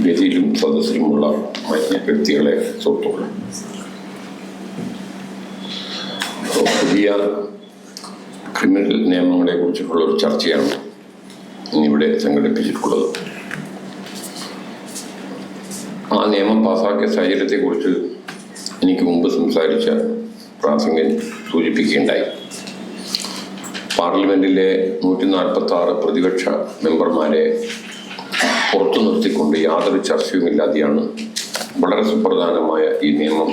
വേദിയിലും സദസ്സിലുമുള്ള മറ്റ് വ്യക്തികളെ, സുഹൃത്തുക്കളെ, പുതിയ ക്രിമിനൽ നിയമങ്ങളെ കുറിച്ചിട്ടുള്ള ഒരു ചർച്ചയാണ് ഇന്നിവിടെ സംഘടിപ്പിച്ചിട്ടുള്ളത്. ആ നിയമം പാസാക്കിയ സാഹചര്യത്തെക്കുറിച്ച് എനിക്ക് മുമ്പ് സംസാരിച്ച പ്രാസംഗൻ സൂചിപ്പിക്കുകയുണ്ടായി. പാർലമെന്റിലെ 146 പ്രതിപക്ഷ മെമ്പർമാരെ പുറത്തു നിർത്തിക്കൊണ്ട് യാതൊരു ചർച്ചയുമില്ലാതെയാണ് വളരെ സുപ്രധാനമായ ഈ നിയമം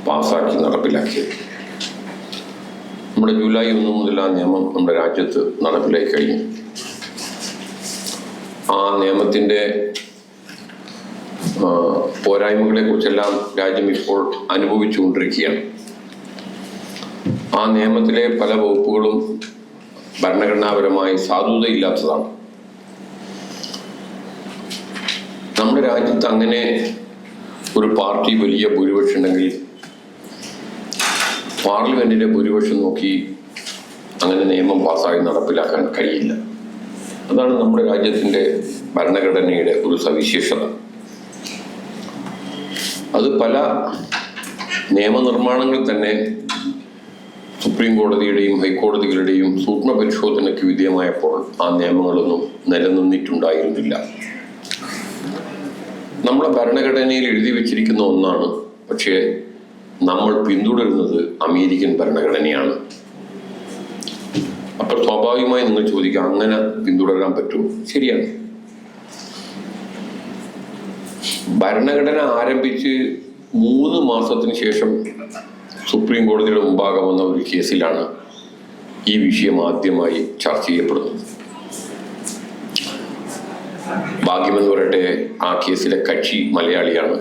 പാസാക്കി നടപ്പിലാക്കിയത്. നമ്മുടെ ജൂലൈ 1 മുതൽ ആ നിയമം നമ്മുടെ രാജ്യത്ത് നടപ്പിലായി കഴിഞ്ഞു. ആ നിയമത്തിൻ്റെ പോരായ്മകളെ കുറിച്ചെല്ലാം രാജ്യം ഇപ്പോൾ അനുഭവിച്ചുകൊണ്ടിരിക്കുകയാണ്. ആ നിയമത്തിലെ പല വകുപ്പുകളും ഭരണഘടനാപരമായി സാധുതയില്ലാത്തതാണ്. നമ്മുടെ രാജ്യത്ത് അങ്ങനെ ഒരു പാർട്ടി വലിയ ഭൂരിപക്ഷം ഉണ്ടെങ്കിൽ പാർലമെന്റിന്റെ ഭൂരിപക്ഷം നോക്കി അങ്ങനെ നിയമം പാസ്സായി നടപ്പിലാക്കാൻ കഴിയില്ല. അതാണ് നമ്മുടെ രാജ്യത്തിന്റെ ഭരണഘടനയുടെ ഒരു സവിശേഷത. അത് പല നിയമനിർമ്മാണങ്ങൾ തന്നെ സുപ്രീം കോടതിയുടെയും ഹൈക്കോടതികളുടെയും സൂക്ഷ്മ പരിശോധനയ്ക്ക് വിധേയമായപ്പോൾ ആ നിയമങ്ങളൊന്നും നിലനിന്നിട്ടുണ്ടായിരുന്നില്ല. നമ്മുടെ ഭരണഘടനയിൽ എഴുതി വെച്ചിരിക്കുന്ന ഒന്നാണ്, പക്ഷേ നമ്മൾ പിന്തുടരുന്നത് അമേരിക്കൻ ഭരണഘടനയാണ്. അപ്പോൾ സ്വാഭാവികമായി നിങ്ങൾ ചോദിക്കുക, അങ്ങനെ പിന്തുടരാൻ പറ്റുമോ? ശരിയാണ്. ഭരണഘടന ആരംഭിച്ച് 3 മാസത്തിന് ശേഷം സുപ്രീം കോടതിയുടെ മുമ്പാകെ വന്ന ഒരു കേസിലാണ് ഈ വിഷയം ആദ്യമായി ചർച്ച ചെയ്യപ്പെടുന്നത്. ഭാഗ്യമെന്ന് പറയട്ടെ, ആ കേസിലെ കക്ഷി മലയാളിയാണ്.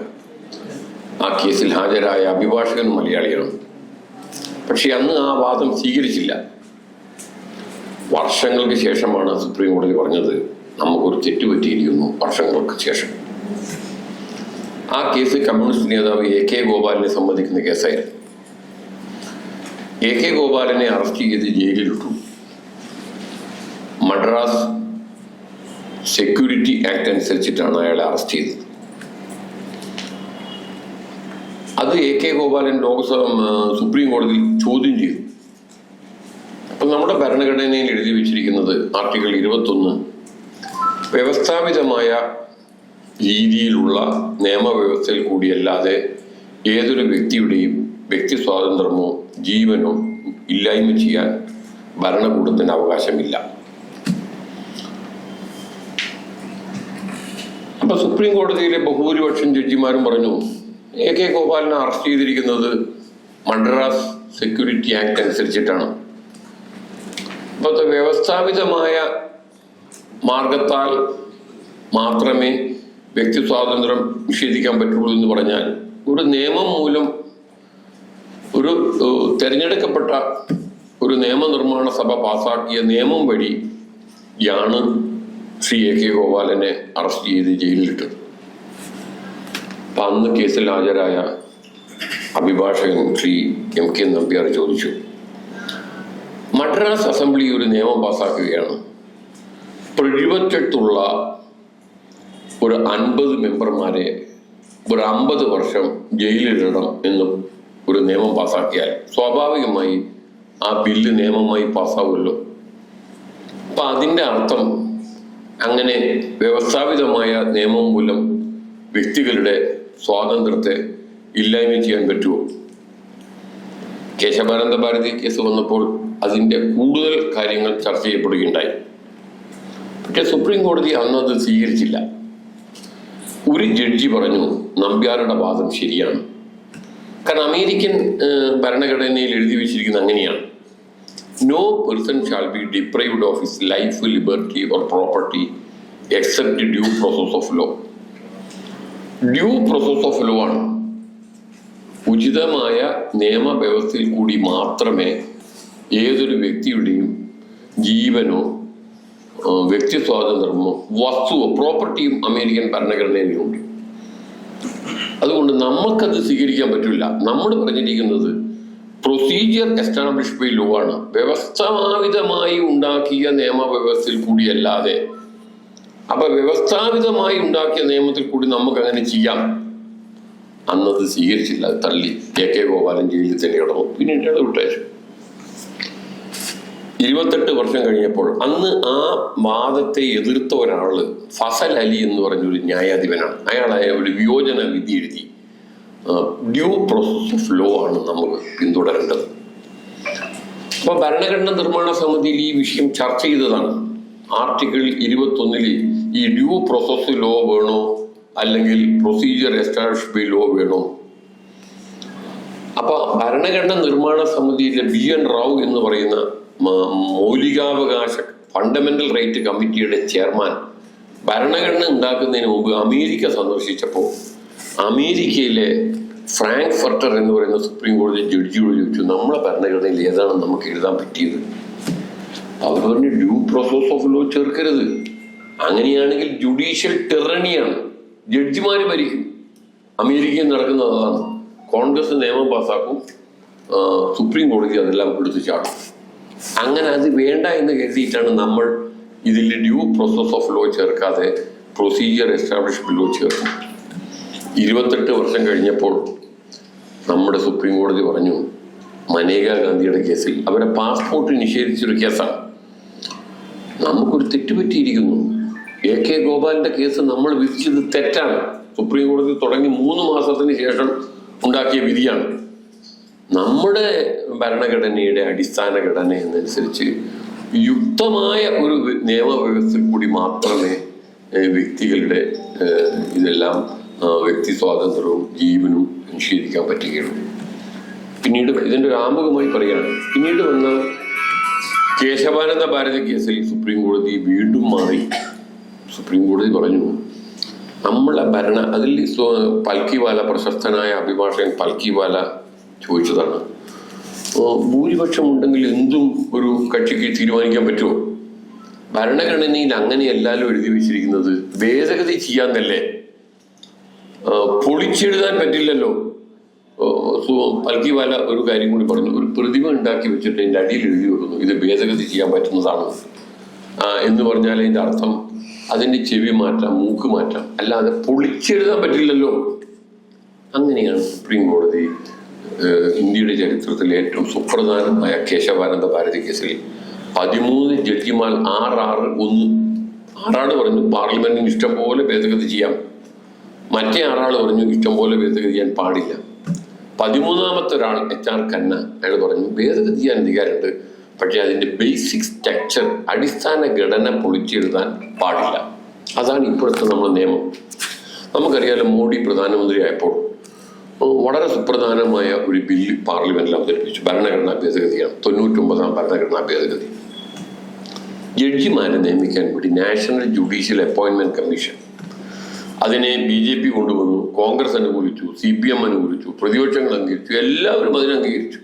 ആ കേസിൽ ഹാജരായ അഭിഭാഷകൻ മലയാളിയാണ്. പക്ഷെ അന്ന് ആ വാദം സ്വീകരിച്ചില്ല. വർഷങ്ങൾക്ക് ശേഷമാണ് സുപ്രീം കോടതി പറഞ്ഞത് നമുക്കൊരു തെറ്റുപറ്റിയിരിക്കുന്നു. വർഷങ്ങൾക്ക് ശേഷം ആ കേസ് കമ്മ്യൂണിസ്റ്റ് നേതാവ് AK ഗോപാലിനെ സംബന്ധിക്കുന്ന കേസായിരുന്നു. AK ഗോപാലിനെ അറസ്റ്റ് ചെയ്ത് ജയിലിലിട്ടു. മദ്രാസ് സെക്യൂരിറ്റി ആക്ട് അനുസരിച്ചിട്ടാണ് അയാളെ അറസ്റ്റ് ചെയ്തത്. അത് AK ഗോപാലൻ സുപ്രീം കോടതി ചോദ്യം ചെയ്തു. അപ്പൊ നമ്മുടെ ഭരണഘടനയിൽ എഴുതി വെച്ചിരിക്കുന്നത് ആർട്ടിക്കിൾ 21 വ്യവസ്ഥാപിതമായ രീതിയിലുള്ള നിയമവ്യവസ്ഥയിൽ കൂടിയല്ലാതെ ഏതൊരു വ്യക്തിയുടെയും വ്യക്തി സ്വാതന്ത്ര്യമോ ജീവനോ ഇല്ലായ്മ ചെയ്യാൻ ഭരണകൂടത്തിന് അവകാശമില്ല. അപ്പൊ സുപ്രീം കോടതിയിലെ ബഹുഭൂരിപക്ഷം ജഡ്ജിമാരും പറഞ്ഞു AK ഗോപാലിനെ അറസ്റ്റ് ചെയ്തിരിക്കുന്നത് മദ്രാസ് സെക്യൂരിറ്റി ആക്ട് അനുസരിച്ചിട്ടാണ്. അപ്പൊ വ്യവസ്ഥാപിതമായ മാർഗത്താൽ മാത്രമേ വ്യക്തി സ്വാതന്ത്ര്യം നിഷേധിക്കാൻ പറ്റുള്ളൂ എന്ന് പറഞ്ഞാൽ, ഒരു നിയമം മൂലം ഒരു തെരഞ്ഞെടുക്കപ്പെട്ട ഒരു നിയമനിർമ്മാണ സഭ പാസാക്കിയ നിയമം വഴിയാണ് ശ്രീ AK ഗോപാലനെ അറസ്റ്റ് ചെയ്ത് ജയിലിലിട്ടത്. അപ്പൊ അന്ന് കേസിൽ ഹാജരായ അഭിഭാഷകൻ ശ്രീ MK നമ്പ്യാർ ചോദിച്ചു, മദ്രാസ് അസംബ്ലി ഒരു നിയമം പാസാക്കുകയാണ്, 78 ഒരു 50 മെമ്പർമാരെ ഒരു 50 വർഷം ജയിലിലിടണം എന്നും ഒരു നിയമം പാസാക്കിയാൽ സ്വാഭാവികമായി ആ ബില്ല് നിയമമായി പാസ്സാവുമല്ലോ. അപ്പൊ അതിൻ്റെ അർത്ഥം അങ്ങനെ വ്യവസ്ഥാപിതമായ നിയമം മൂലം വ്യക്തികളുടെ സ്വാതന്ത്ര്യത്തെ ഇല്ലായ്മ ചെയ്യാൻ പറ്റുമോ? കേശവാനന്ദ ഭാരതി കേസ് വന്നപ്പോൾ അതിൻ്റെ കൂടുതൽ കാര്യങ്ങൾ ചർച്ച ചെയ്യപ്പെടുകയുണ്ടായി. പക്ഷെ സുപ്രീം കോടതി അന്നത് സ്വീകരിച്ചില്ല. ഒരു ജഡ്ജി പറഞ്ഞു നമ്പ്യാരുടെ വാദം ശരിയാണ്. കാരണം അമേരിക്കൻ ഭരണഘടനയിൽ എഴുതി വെച്ചിരിക്കുന്നത് അങ്ങനെയാണ്, no person shall be deprived of his life, liberty or property except due process of law. Due process of law ആണ്. ഉചിതമായ നിയമവ്യവസ്ഥയിൽ കൂടി മാത്രമേ ഏതൊരു വ്യക്തിയുടെയും ജീവനോ വ്യക്തി സ്വാതന്ത്ര്യമോ വസ്തുവോ പ്രോപ്പർട്ടിയും അമേരിക്കൻ ഭരണഘടനയിലുണ്ട്. അതുകൊണ്ട് നമുക്കത് സ്വീകരിക്കാൻ പറ്റില്ല. നമ്മൾ പറഞ്ഞിരിക്കുന്നത് പ്രൊസീജിയർ എസ്റ്റാബ്ലിഷ്ഡ് ബൈ ലോ ആണ്. വ്യവസ്ഥാപിതമായി ഉണ്ടാക്കിയ നിയമവ്യവസ്ഥയിൽ കൂടിയല്ലാതെ അപ്പൊ വ്യവസ്ഥാപിതമായി ഉണ്ടാക്കിയ നിയമത്തിൽ കൂടി നമുക്ക് അങ്ങനെ ചെയ്യാം. അന്നത് സ്വീകരിച്ചില്ല, അത് തള്ളി. AK ഗോപാലൻ ജയിലിൽ തന്നെ കിടന്നു. പിന്നീട് വിട്ടയച്ചു. 28 വർഷം കഴിഞ്ഞപ്പോൾ അന്ന് ആ വാദത്തെ എതിർത്ത ഒരാള് ഫസൽ അലി എന്ന് പറഞ്ഞൊരു ന്യായാധിപനാണ്. അയാളായ ഒരു വിയോജന വിധി എഴുതി. ഡ്യൂ പ്രോസസ് ഓഫ് ലോ ആണ് നമുക്ക് പിന്തുടരേണ്ടത്. അപ്പൊ ഭരണഘടനാ നിർമ്മാണ സമിതിയിൽ ഈ വിഷയം ചർച്ച ചെയ്തതാണ്. ആർട്ടിക്കിൾ 21 ഈ ഡ്യൂ പ്രോസസ് ലോ വേണോ അല്ലെങ്കിൽ പ്രൊസീജിയർ എസ്റ്റാബ്ലിഷ് ബൈ ലോ വേണോ? അപ്പൊ ഭരണഘടനാ നിർമ്മാണ സമിതിയിലെ BN റാവു എന്ന് പറയുന്ന മൗലികാവകാശ ഫണ്ടമെന്റൽ റൈറ്റ് കമ്മിറ്റിയുടെ ചെയർമാൻ ഭരണഘടന ഉണ്ടാക്കുന്നതിന് മുമ്പ് അമേരിക്ക സന്ദർശിച്ചപ്പോൾ അമേരിക്കയിലെ ഫ്രാങ്ക്ഫർട്ടർ എന്ന് പറയുന്ന സുപ്രീം കോടതി ജഡ്ജിയോട് ചോദിച്ചു, നമ്മളെ ഭരണഘടനയിൽ ഏതാണ് നമുക്ക് എഴുതാൻ പറ്റിയത്? അവർ പറഞ്ഞു, ഡ്യൂ പ്രോസസ് ഓഫ് ലോ ചേർക്കരുത്. അങ്ങനെയാണെങ്കിൽ ജുഡീഷ്യൽ ടെറണിയാണ്, ജഡ്ജിമാര് ഭരിക്കും. അമേരിക്കയിൽ നടക്കുന്നത് അതാണ്. കോൺഗ്രസ് നിയമം പാസ്സാക്കും, സുപ്രീം കോടതി അതെല്ലാം എടുത്തു ചാടും. അങ്ങനെ അത് വേണ്ട എന്ന് കരുതിയിട്ടാണ് നമ്മൾ ഇതിൽ ഡ്യൂ പ്രോസസ് ഓഫ് ലോ ചേർക്കാതെ പ്രൊസീജിയർ എസ്റ്റാബ്ലിഷ് ലോ ചേർക്കും. 28 വർഷം കഴിഞ്ഞപ്പോൾ നമ്മുടെ സുപ്രീം കോടതി പറഞ്ഞു, മനേകാ ഗാന്ധിയുടെ കേസിൽ അവരെ പാസ്പോർട്ട് നിഷേധിച്ചൊരു കേസാണ്, നമുക്കൊരു തെറ്റ് പറ്റിയിരിക്കുന്നു. AK ഗോപാലിന്റെ കേസ് നമ്മൾ വിധിച്ചത് തെറ്റാണ്. സുപ്രീം കോടതി തുടങ്ങി 3 മാസത്തിന് ശേഷം ഉണ്ടാക്കിയ വിധിയാണ്. നമ്മുടെ ഭരണഘടനയുടെ അടിസ്ഥാന ഘടന എന്നനുസരിച്ച് യുക്തമായ ഒരു നിയമവ്യവസ്ഥയിൽ കൂടി മാത്രമേ വ്യക്തികളുടെ ഇതെല്ലാം വ്യക്തി സ്വാതന്ത്ര്യവും ജീവനും നിഷേധിക്കാൻ പറ്റുകയുള്ളൂ. പിന്നീട് ഇതിന്റെ ഒരു ആമുഖമായി പറയുകയാണ്, പിന്നീട് വന്ന കേശവാനന്ദ ഭാരതി കേസിൽ സുപ്രീം കോടതി വീണ്ടും മാറി. സുപ്രീം കോടതി പറഞ്ഞു, നമ്മളെ അതിൽ പൽക്കിവാല, പ്രശസ്തനായ അഭിഭാഷകൻ പൽക്കിവാല ചോദിച്ചതാണ്, ഭൂരിപക്ഷം ഉണ്ടെങ്കിൽ എന്തും ഒരു കക്ഷിക്ക് തീരുമാനിക്കാൻ പറ്റുമോ? ഭരണഘടനയിൽ അങ്ങനെ എല്ലാവരും എഴുതി വെച്ചിരിക്കുന്നത് ഭേദഗതി ചെയ്യാന്നല്ലേ, പൊളിച്ചെഴുതാൻ പറ്റില്ലല്ലോ. പൽക്കിവാല ഒരു കാര്യം കൂടി പറഞ്ഞു, ഒരു പ്രതിമ ഉണ്ടാക്കി വെച്ചിട്ട് അതിൻ്റെ അടിയിൽ എഴുതി വെക്കുന്നു, ഇത് ഭേദഗതി ചെയ്യാൻ പറ്റുന്നതാണ് എന്ന് പറഞ്ഞാൽ അതിൻ്റെ അർത്ഥം അതിൻ്റെ ചെവി മാറ്റാം, മൂക്ക് മാറ്റാം, അല്ലാതെ പൊളിച്ചെഴുതാൻ പറ്റില്ലല്ലോ. അങ്ങനെയാണ് സുപ്രീം കോടതി ഇന്ത്യയുടെ ചരിത്രത്തിലെ ഏറ്റവും സുപ്രധാനമായ കേശവാനന്ദ ഭാരതി കേസിൽ 13 ജഡ്ജിമാർ 6 പറഞ്ഞു പാർലമെന്റിന് ഇഷ്ടം പോലെ ഭേദഗതി ചെയ്യാം, മറ്റേ 6 പറഞ്ഞു ഇഷ്ടം പോലെ ഭേദഗതി ചെയ്യാൻ പാടില്ല. 13ാമത്തെ ഒരാൾ HR ഖന്ന, അയാൾ പറഞ്ഞു ഭേദഗതി ചെയ്യാൻ അധികാരമുണ്ട്, പക്ഷെ അതിന്റെ ബേസിക് സ്ട്രക്ചർ, അടിസ്ഥാന ഘടന പൊളിച്ചെഴുതാൻ പാടില്ല. അതാണ് ഇപ്പോഴത്തെ നമ്മുടെ നിയമം. നമുക്കറിയാലോ, മോഡി പ്രധാനമന്ത്രിയായപ്പോൾ വളരെ സുപ്രധാനമായ ഒരു ബില്ല് പാർലമെന്റിൽ അവതരിപ്പിച്ചു. ഭരണഘടനാ ഭേദഗതിയാണ്, 99ാം ഭരണഘടനാ ഭേദഗതി. ജഡ്ജിമാരെ നിയമിക്കാൻ വേണ്ടി നാഷണൽ ജുഡീഷ്യൽ അപ്പോയിന്റ്മെന്റ് കമ്മീഷൻ, അതിനെ BJP കൊണ്ടുവന്നു, കോൺഗ്രസ് അനുകൂലിച്ചു, CPM അനുകൂലിച്ചു, പ്രതിപക്ഷങ്ങൾ അംഗീകരിച്ചു, എല്ലാവരും അതിനെ അംഗീകരിച്ചു.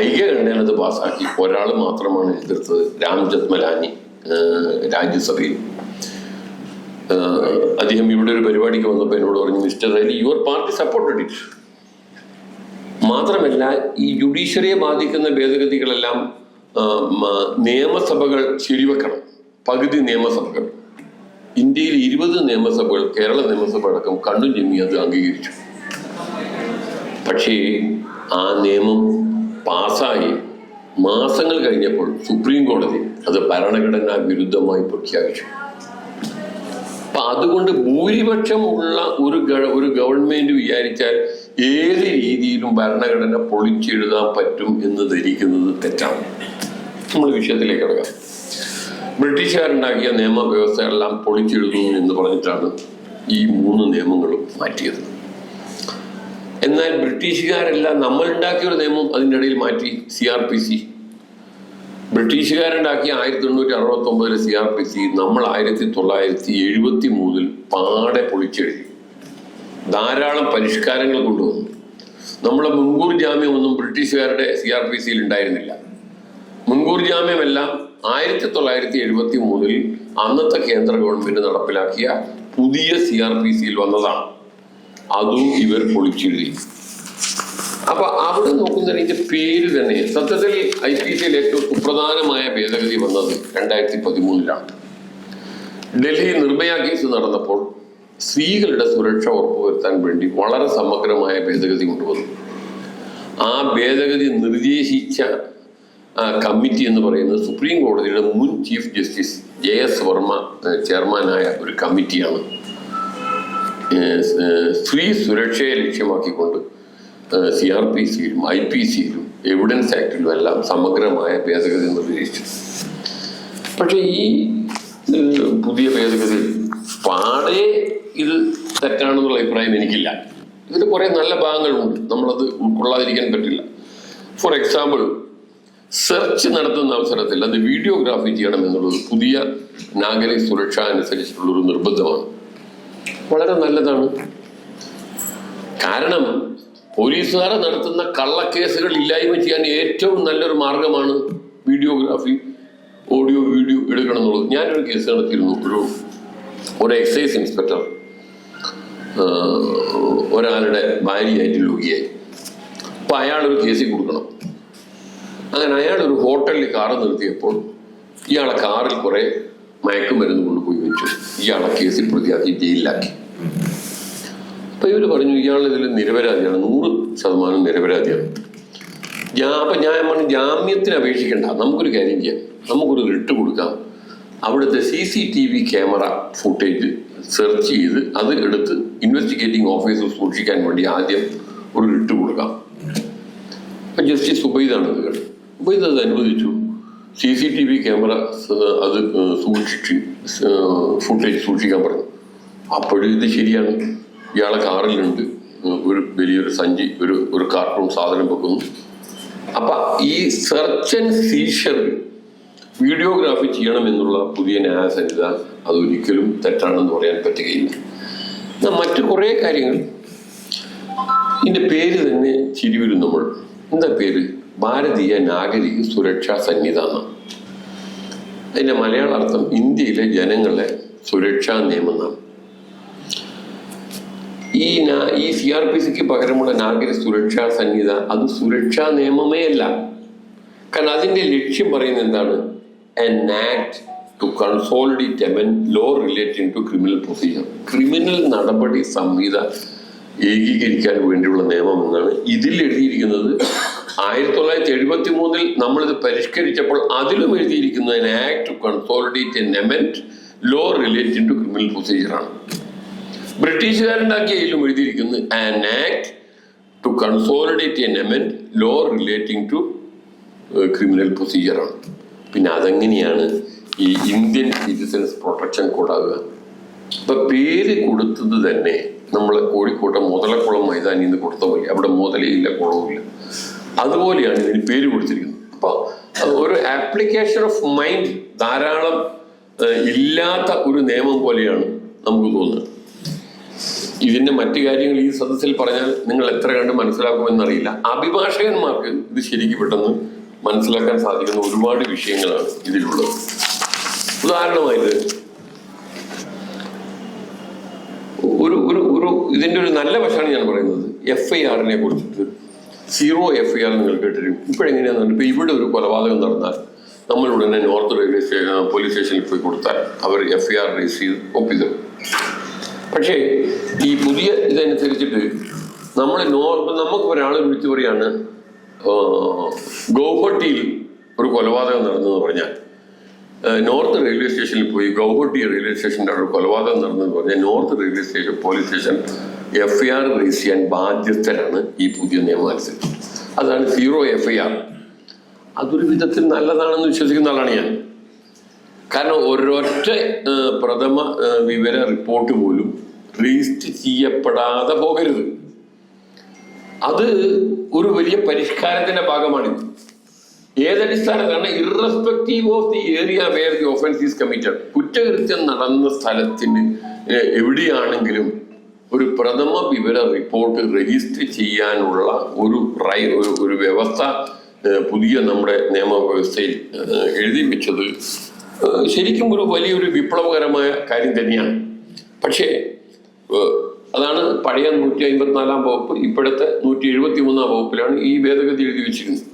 ഐക്യകണ്ഠേന അത് പാസ്സാക്കി. ഒരാൾ മാത്രമാണ് എതിർത്തത്, രാം ജത്മലാനി രാജ്യസഭയിൽ. അദ്ദേഹം ഇവിടെ ഒരു പരിപാടിക്ക് വന്നപ്പോൾ എന്നോട് പറഞ്ഞു, mister Ali, your party supported it. മാത്രമല്ല, ഈ ജുഡീഷ്യറിയെ ബാധിക്കുന്ന ഭേദഗതികളെല്ലാം നിയമസഭകൾ ശരിവെക്കണം. പകുതി നിയമസഭകൾ, ഇന്ത്യയിൽ 20 നിയമസഭകൾ, കേരള നിയമസഭ അടക്കം കണ്ണും ചിമ്മി അത് അംഗീകരിച്ചു. പക്ഷേ ആ നിയമം പാസ്സായി മാസങ്ങൾ കഴിഞ്ഞപ്പോൾ സുപ്രീം കോടതി അത് ഭരണഘടനാ വിരുദ്ധമായി പ്രഖ്യാപിച്ചു. അപ്പൊ അതുകൊണ്ട് ഭൂരിപക്ഷം ഉള്ള ഒരു ഗവൺമെന്റ് വിചാരിച്ചാൽ ഏത് രീതിയിലും ഭരണഘടന പൊളിച്ചെഴുതാൻ പറ്റും എന്ന് ധരിക്കുന്നത് തെറ്റാണ്. നമ്മൾ വിഷയത്തിലേക്ക് കിടക്കാം. ബ്രിട്ടീഷുകാരുണ്ടാക്കിയ നിയമവ്യവസ്ഥയെല്ലാം പൊളിച്ചെഴുതുന്നു എന്ന് പറഞ്ഞിട്ടാണ് ഈ 3 നിയമങ്ങളും മാറ്റിയത്. എന്നാൽ ബ്രിട്ടീഷുകാരെല്ലാം നമ്മളുണ്ടാക്കിയ ഒരു നിയമം അതിൻ്റെ ഇടയിൽ മാറ്റി. CRPC ബ്രിട്ടീഷുകാരുണ്ടാക്കിയ 1869 CRPC നമ്മൾ 1973 പാടെ പൊളിച്ചെഴുതി. ധാരാളം പരിഷ്കാരങ്ങൾ കൊണ്ടുവന്നു. നമ്മളെ മുൻകൂർ ജാമ്യമൊന്നും ബ്രിട്ടീഷുകാരുടെ CRPCയിൽ ഉണ്ടായിരുന്നില്ല. മുൻകൂർ ജാമ്യമെല്ലാം 1973 അന്നത്തെ കേന്ദ്ര ഗവൺമെന്റ് നടപ്പിലാക്കിയ പുതിയ CRPCയിൽ വന്നതാണ്. അതും ഇവർ പൊളിച്ചെഴുതി. അപ്പൊ അവിടെ നോക്കുന്നതിന്റെ പേര് തന്നെ, സത്യത്തിൽ IPCയിൽ ഏറ്റവും സുപ്രധാനമായ ഭേദഗതി വന്നത് 2013 ഡൽഹി നിർഭയ കേസ് നടന്നപ്പോൾ സ്ത്രീകളുടെ സുരക്ഷ ഉറപ്പുവരുത്താൻ വേണ്ടി വളരെ സമഗ്രമായ ഭേദഗതി കൊണ്ടുവന്നു. ആ ഭേദഗതി നിർദ്ദേശിച്ച കമ്മിറ്റി എന്ന് പറയുന്നത് സുപ്രീം കോടതിയുടെ മുൻ ചീഫ് ജസ്റ്റിസ് JS വർമ്മ ചെയർമാനായ ഒരു കമ്മിറ്റിയാണ്. സ്ത്രീ സുരക്ഷയെ ലക്ഷ്യമാക്കിക്കൊണ്ട് CRPC-യിലും IPC-യിലും എവിഡൻസ് ആക്ടിലും എല്ലാം സമഗ്രമായ ഭേദഗതി നിർദ്ദേശിച്ചു. പക്ഷെ ഈ പുതിയ ഭേദഗതി പാടെ ഇത് തെറ്റാണെന്നുള്ള അഭിപ്രായം എനിക്കില്ല. ഇതിൽ കുറെ നല്ല ഭാഗങ്ങളുണ്ട്, നമ്മളത് ഉൾക്കൊള്ളാതിരിക്കാൻ പറ്റില്ല. ഫോർ എക്സാമ്പിൾ, സെർച്ച് നടത്തുന്ന അവസരത്തിൽ അത് വീഡിയോഗ്രാഫി ചെയ്യണം എന്നുള്ളത് പുതിയ നാഗരിക സുരക്ഷ അനുസരിച്ചിട്ടുള്ളൊരു നിർബന്ധമാണ്. വളരെ നല്ലതാണ്. കാരണം പോലീസുകാർ നടത്തുന്ന കള്ളക്കേസുകൾ ഇല്ലായ്മ ചെയ്യാൻ ഏറ്റവും നല്ലൊരു മാർഗമാണ് വീഡിയോഗ്രാഫി, ഓഡിയോ വീഡിയോ എടുക്കണം എന്നുള്ളത്. ഞാനൊരു കേസ് നടത്തിയിരുന്നു. ഒരു എക്സൈസ് ഇൻസ്പെക്ടർ ഒരാളുടെ ഭാര്യയായിട്ട് രോഗിയായി. അപ്പം അയാളൊരു കേസിൽ കൊടുക്കണം. അങ്ങനെ അയാളൊരു ഹോട്ടലിൽ കാറ് നിർത്തിയപ്പോൾ ഇയാളെ കാറിൽ കുറെ മയക്കുമരുന്ന് കൊണ്ടുപോയി വെച്ചു. ഇയാളെ കേസിൽ പ്രതിയാക്കി ജയിലിലാക്കി. അപ്പൊ ഇവര് പറഞ്ഞു ഇയാളിതിൽ നിരപരാധിയാണ്, 100% നിരപരാധിയാണ്. അപ്പൊ ഞാൻ പറഞ്ഞു ജാമ്യത്തിന് അപേക്ഷിക്കണ്ട, നമുക്കൊരു കാര്യം ചെയ്യാം, നമുക്കൊരു റിട്ട് കൊടുക്കാം. അവിടുത്തെ CCTV ക്യാമറ ഫുട്ടേജ് സെർച്ച് ചെയ്ത് അത് എടുത്ത് ഇൻവെസ്റ്റിഗേറ്റിംഗ് ഓഫീസർ സൂക്ഷിക്കാൻ വേണ്ടി ആദ്യം ഒരു റിട്ട് കൊടുക്കാം. അപ്പൊ ജസ്റ്റിസ് ഉബൈദാണ് ഇത് കേട്ടത്. ഉബൈദ് അത് അനുവദിച്ചു. CCTV ക്യാമറ അത് സൂക്ഷിച്ച് ഫുട്ടേജ് സൂക്ഷിക്കാൻ പറഞ്ഞു. അപ്പോഴും ഇത് ശരിയാണ്. ഇയാളെ കാറിലുണ്ട് ഒരു വലിയൊരു സഞ്ചി, ഒരു കാർട്ടൂൺ സാധനം വെക്കുന്നു. അപ്പൊ ഈ സെർച്ച് ആൻഡ് സീഷർ വീഡിയോഗ്രാഫി ചെയ്യണമെന്നുള്ള പുതിയ ന്യായസംഹിത അതൊരിക്കലും തെറ്റാണെന്ന് പറയാൻ പറ്റുകയില്ല. മറ്റു കുറേ കാര്യങ്ങൾ, ഇതിന്റെ പേര് തന്നെ ചിരിവരും. നമ്മൾ എന്താ പേര്? ഭാരതീയ നാഗരിക സുരക്ഷാ സംഹിത എന്നാണ്. അതിന്റെ മലയാള അർത്ഥം ഇന്ത്യയിലെ ജനങ്ങളെ സുരക്ഷാ നിയമം എന്നാണ്. ഈ CRPC-ക്ക് പകരമുള്ള നാഗരിക സുരക്ഷാ സംഹിത അത് സുരക്ഷാ നിയമമേ അല്ല. കാരണം അതിന്റെ ലക്ഷ്യം പറയുന്നത് എന്താണ്? An act to consolidate law relating to criminal procedure. Criminal നടപടി സംഹിത ഏകീകരിക്കാൻ വേണ്ടിയുള്ള നിയമം എന്നാണ് ഇതിൽ എഴുതിയിരിക്കുന്നത്. 1973 നമ്മളിത് പരിഷ്കരിച്ചപ്പോൾ അതിലും എഴുതിയിരിക്കുന്നത് an act to consolidate and amend law relating to criminal procedure ആണ്. ബ്രിട്ടീഷുകാരുണ്ടാക്കിയ ഇതിലും എഴുതിയിരിക്കുന്നത് an act to consolidate and amend law relating to criminal procedure ആണ്. പിന്നെ അതെങ്ങനെയാണ് ഈ ഇന്ത്യൻ സിറ്റിസൻസ് പ്രൊട്ടക്ഷൻ കോഡാകുക? ഇപ്പൊ പേര് കൊടുത്തത് തന്നെ നമ്മളെ കോഴിക്കോട്ടെ മുതലക്കുളം മൈതാനിൽ നിന്ന് കൊടുത്ത പോലെ, അവിടെ മുതലയില്ല കുളവുമില്ല, അതുപോലെയാണ് ഇതിന് പേര് കൊടുത്തിരിക്കുന്നത്. അപ്പൊ ഒരു ആപ്ലിക്കേഷൻ ഓഫ് മൈൻഡ് ധാരാളം ഇല്ലാത്ത ഒരു നിയമം പോലെയാണ് നമുക്ക് തോന്നുന്നത്. ഇതിന്റെ മറ്റു കാര്യങ്ങൾ ഈ സദസ്സിൽ പറഞ്ഞാൽ നിങ്ങൾ എത്ര കണ്ട് മനസ്സിലാക്കുമെന്നറിയില്ല. അഭിഭാഷകന്മാർക്ക് ഇത് ശരിക്കും പെട്ടെന്ന് മനസ്സിലാക്കാൻ സാധിക്കുന്ന ഒരുപാട് വിഷയങ്ങളാണ് ഇതിലുള്ളത്. ഉദാഹരണമായിട്ട് ഇതിന്റെ ഒരു നല്ല വശമാണ് ഞാൻ പറയുന്നത്. FIR-നെ കുറിച്ചിട്ട് 0 FIR നിങ്ങൾ കേട്ടിരിക്കും. ഇപ്പോഴെങ്ങനെയാണെന്ന് ഇപ്പൊ ഇവിടെ ഒരു കൊലപാതകം നടന്നാൽ നമ്മൾ ഉടനെ നോർത്ത് റെയിൽവേ പോലീസ് സ്റ്റേഷനിൽ പോയി കൊടുത്താൽ അവർ FIR രജിസ്റ്റർ ചെയ്ത് ഒപ്പിത്. പക്ഷേ ഈ പുതിയ ഇതനുസരിച്ചിട്ട് നമുക്ക് ഒരാൾ വിളിച്ചു പറയാണ് ഗൗഹട്ടിയിൽ ഒരു കൊലപാതകം നടന്നെന്ന് പറഞ്ഞാൽ നോർത്ത് റെയിൽവേ സ്റ്റേഷനിൽ പോയി ഗൗഹട്ടി റെയിൽവേ സ്റ്റേഷൻ്റെ അവിടെ കൊലപാതകം നടന്നെന്ന് പറഞ്ഞാൽ north railway station police station FIR register ചെയ്യാൻ ബാധ്യസ്ഥരാണ് ഈ പുതിയ നിയമം അനുസരിച്ച്. അതാണ് 0 FIR. അതൊരു വിധത്തിൽ നല്ലതാണെന്ന് വിശ്വസിക്കുന്ന ആളാണ് ഞാൻ. കാരണം ഒരൊറ്റ പ്രഥമ വിവര റിപ്പോർട്ട് പോലും രജിസ്റ്റർ ചെയ്യപ്പെടാതെ പോകരുത്. അത് ഒരു വലിയ പരിഷ്കാരത്തിന്റെ ഭാഗമാണിത്. ഏതടിസ്ഥാനത്താണ്? Irrespective of the area where the offence is committed. കുറ്റകൃത്യം നടന്ന സ്ഥലത്തിന് എവിടെയാണെങ്കിലും ഒരു പ്രഥമ വിവര റിപ്പോർട്ട് രജിസ്റ്റർ ചെയ്യാനുള്ള ഒരു വ്യവസ്ഥ പുതിയ നമ്മുടെ നിയമവ്യവസ്ഥയിൽ എഴുതി വെച്ചത് ശരിക്കും ഒരു വലിയൊരു വിപ്ലവകരമായ കാര്യം തന്നെയാണ്. പക്ഷേ അതാണ് പഴയ 154 വകുപ്പ്, ഇപ്പോഴത്തെ 173 വകുപ്പിലാണ് ഈ ഭേദഗതി എഴുതി വെച്ചിരുന്നത്.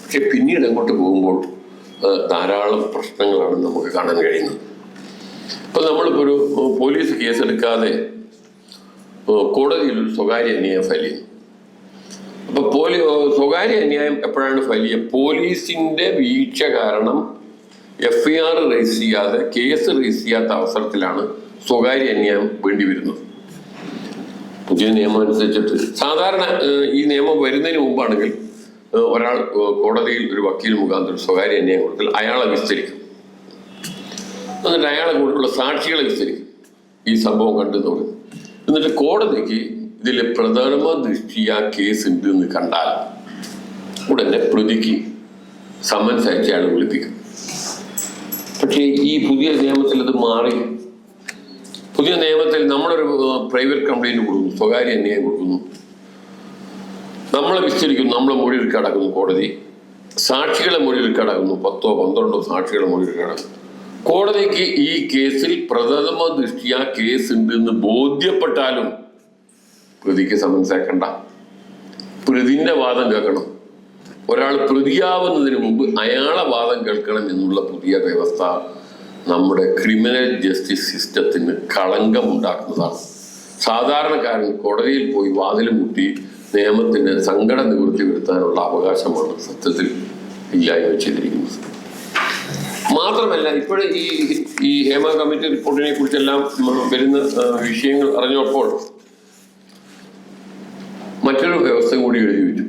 പക്ഷെ പിന്നീട് അങ്ങോട്ട് പോകുമ്പോൾ ധാരാളം പ്രശ്നങ്ങളാണ് നമുക്ക് കാണാൻ കഴിയുന്നത്. ഇപ്പൊ നമ്മളിപ്പോ ഒരു പോലീസ് കേസെടുക്കാതെ കോടതിയിൽ ഒരു സ്വകാര്യ അന്യായം ഫയൽ ചെയ്യുന്നു. അപ്പൊ സ്വകാര്യ അന്യായം എപ്പോഴാണ് ഫയൽ ചെയ്യുക? പോലീസിന്റെ വീഴ്ച കാരണം FIR രജിസ്റ്റർ ചെയ്യാതെ കേസ് രജിസ്റ്റർ ചെയ്യാത്ത അവസരത്തിലാണ് സ്വകാര്യ അന്യായം വേണ്ടി വരുന്നത്. പുതിയ നിയമം അനുസരിച്ചിട്ട് സാധാരണ ഈ നിയമം വരുന്നതിന് മുമ്പാണെങ്കിൽ ഒരാൾ കോടതിയിൽ ഒരു വക്കീൽ മുഖാന്തരം സ്വകാര്യ അന്യായം കൊടുത്താൽ അയാളെ വിസ്തരിക്കും. എന്നിട്ട് അയാളെ കൂടെയുള്ള സാക്ഷികളെ വിസ്തരിക്കും, ഈ സംഭവം കണ്ടെന്ന് പറയും. എന്നിട്ട് കോടതിക്ക് ഇതിൽ പ്രഥമ ദൃഷ്ടിയ കേസ് ഉണ്ട് എന്ന് കണ്ടാൽ ഉടനെ പ്രതിക്ക് സമൻസ് അയച്ച് അയാൾ വിളിപ്പിക്കും. പക്ഷേ ഈ പുതിയ നിയമത്തിൽ അത് മാറി. പുതിയ നിയമത്തിൽ നമ്മളൊരു പ്രൈവറ്റ് കംപ്ലൈന്റ് കൊടുക്കുന്നു, സ്വകാര്യ അന്യായം കൊടുക്കുന്നു, നമ്മളെ വിസ്തരിക്കുന്നു, നമ്മളെ മൊഴിയെടുക്കാൻ അടക്കുന്നു കോടതി, സാക്ഷികളെ മൊഴിയെടുക്കാൻ അടക്കുന്നു, 10 or 12 സാക്ഷികളെ മൊഴിയെടുക്കാൻ അടക്കും. കോടതിക്ക് ഈ കേസിൽ പ്രഥമ ദൃഷ്ടിയ കേസ് ഉണ്ടെന്ന് ബോധ്യപ്പെട്ടാലും പ്രതിക്ക് സമൻസ് അയക്കണ്ട, പ്രതിന്റെ വാദം കേൾക്കണം. ഒരാൾ പ്രതിയാവുന്നതിന് മുമ്പ് അയാളെ വാദം കേൾക്കണം എന്നുള്ള പുതിയ വ്യവസ്ഥ നമ്മുടെ ക്രിമിനൽ ജസ്റ്റിസ് സിസ്റ്റത്തിന് കളങ്കമുണ്ടാക്കുന്നതാണ്. സാധാരണക്കാരൻ കോടതിയിൽ പോയി വാതിൽ മുട്ടി നിയമത്തിന് സങ്കട നിവൃത്തി വരുത്താനുള്ള അവകാശമാണ് സത്യത്തിൽ ഇല്ലായ്മ ചെയ്തിരിക്കുന്നത്. മാത്രമല്ല, ഇപ്പോഴും ഈ ഹേമ കമ്മിറ്റി റിപ്പോർട്ടിനെ കുറിച്ചെല്ലാം വരുന്ന വിഷയങ്ങൾ അറിഞ്ഞപ്പോൾ മറ്റൊരു വ്യവസ്ഥ കൂടി എഴുതി വെച്ചു.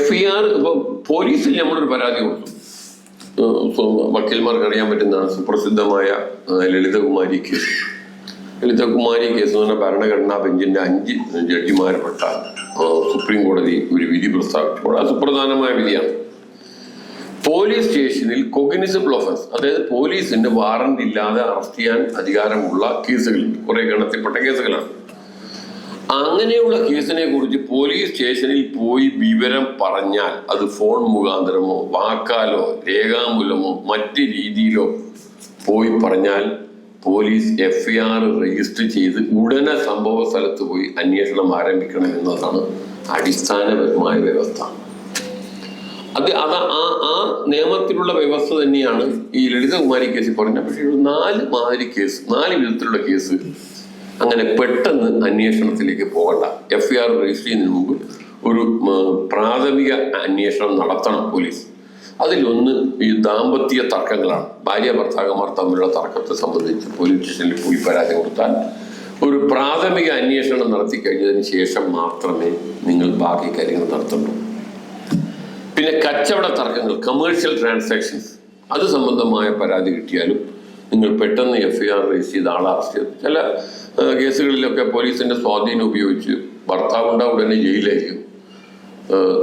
FIR ഇപ്പൊ പോലീസിൽ നമ്മളൊരു പരാതി കൊടുത്തു. വക്കീൽമാർക്ക് അറിയാൻ പറ്റുന്നതാണ് സുപ്രസിദ്ധമായ ലളിതകുമാരി കേസ്. ലളിതകുമാരി കേസ് എന്ന് പറഞ്ഞാൽ ഭരണഘടനാ ബെഞ്ചിന്റെ 5 ജഡ്ജിമാർപ്പെട്ട സുപ്രീം കോടതി ഒരു വിധി പ്രസ്താവിച്ചപ്പോൾ അത് സുപ്രധാനമായ വിധിയാണ്. പോലീസ് സ്റ്റേഷനിൽ കൊഗ്നിസിബിൾ ഒഫൻസ്, അതായത് പോലീസിന്റെ വാറന്റ് ഇല്ലാതെ അറസ്റ്റ് ചെയ്യാൻ അധികാരമുള്ള കേസുകളുണ്ട്, കുറെ ഗണത്തിൽപ്പെട്ട കേസുകളാണ്. അങ്ങനെയുള്ള കേസിനെ കുറിച്ച് പോലീസ് സ്റ്റേഷനിൽ പോയി വിവരം പറഞ്ഞാൽ അത് ഫോൺ മുഖാന്തരമോ വാക്കാലോ രേഖാമൂലമോ മറ്റ് രീതിയിലോ പോയി പറഞ്ഞാൽ പോലീസ് FIR രജിസ്റ്റർ ചെയ്ത് ഉടനെ സംഭവ സ്ഥലത്ത് പോയി അന്വേഷണം ആരംഭിക്കണം എന്നതാണ് അടിസ്ഥാനപരമായ വ്യവസ്ഥ. ആ നിയമത്തിലുള്ള വ്യവസ്ഥ തന്നെയാണ് ഈ ലളിതകുമാരി കേസിൽ പറഞ്ഞത്. പക്ഷേ 4 വിധത്തിലുള്ള കേസ് അങ്ങനെ പെട്ടെന്ന് അന്വേഷണത്തിലേക്ക് പോകണ്ട. FIR രജിസ്റ്റർ ചെയ്യുന്നതിന് മുമ്പ് ഒരു പ്രാഥമിക അന്വേഷണം നടത്തണം പോലീസ്. അതിലൊന്ന് ഈ ദാമ്പത്യ തർക്കങ്ങളാണ്. ഭാര്യ ഭർത്താക്കന്മാർ തമ്മിലുള്ള തർക്കത്തെ സംബന്ധിച്ച് പോലീസ് സ്റ്റേഷനിൽ പോയി പരാതി കൊടുത്താൽ ഒരു പ്രാഥമിക അന്വേഷണം നടത്തി കഴിഞ്ഞതിന് ശേഷം മാത്രമേ നിങ്ങൾ ബാക്കി കാര്യങ്ങൾ നടത്തുള്ളൂ. പിന്നെ കച്ചവട തർക്കങ്ങൾ, കമേഴ്ഷ്യൽ ട്രാൻസാക്ഷൻസ്, അത് സംബന്ധമായ പരാതി കിട്ടിയാലും നിങ്ങൾ പെട്ടെന്ന് FIR രജിസ്റ്റർ ചെയ്ത് ആളെ അറസ്റ്റ് ചെയ്തു. ചില കേസുകളിലൊക്കെ പോലീസിന്റെ സ്വാധീനം ഉപയോഗിച്ച് ഭർത്താവുണ്ടാവും ഉടനെ ജയിലായിരിക്കും.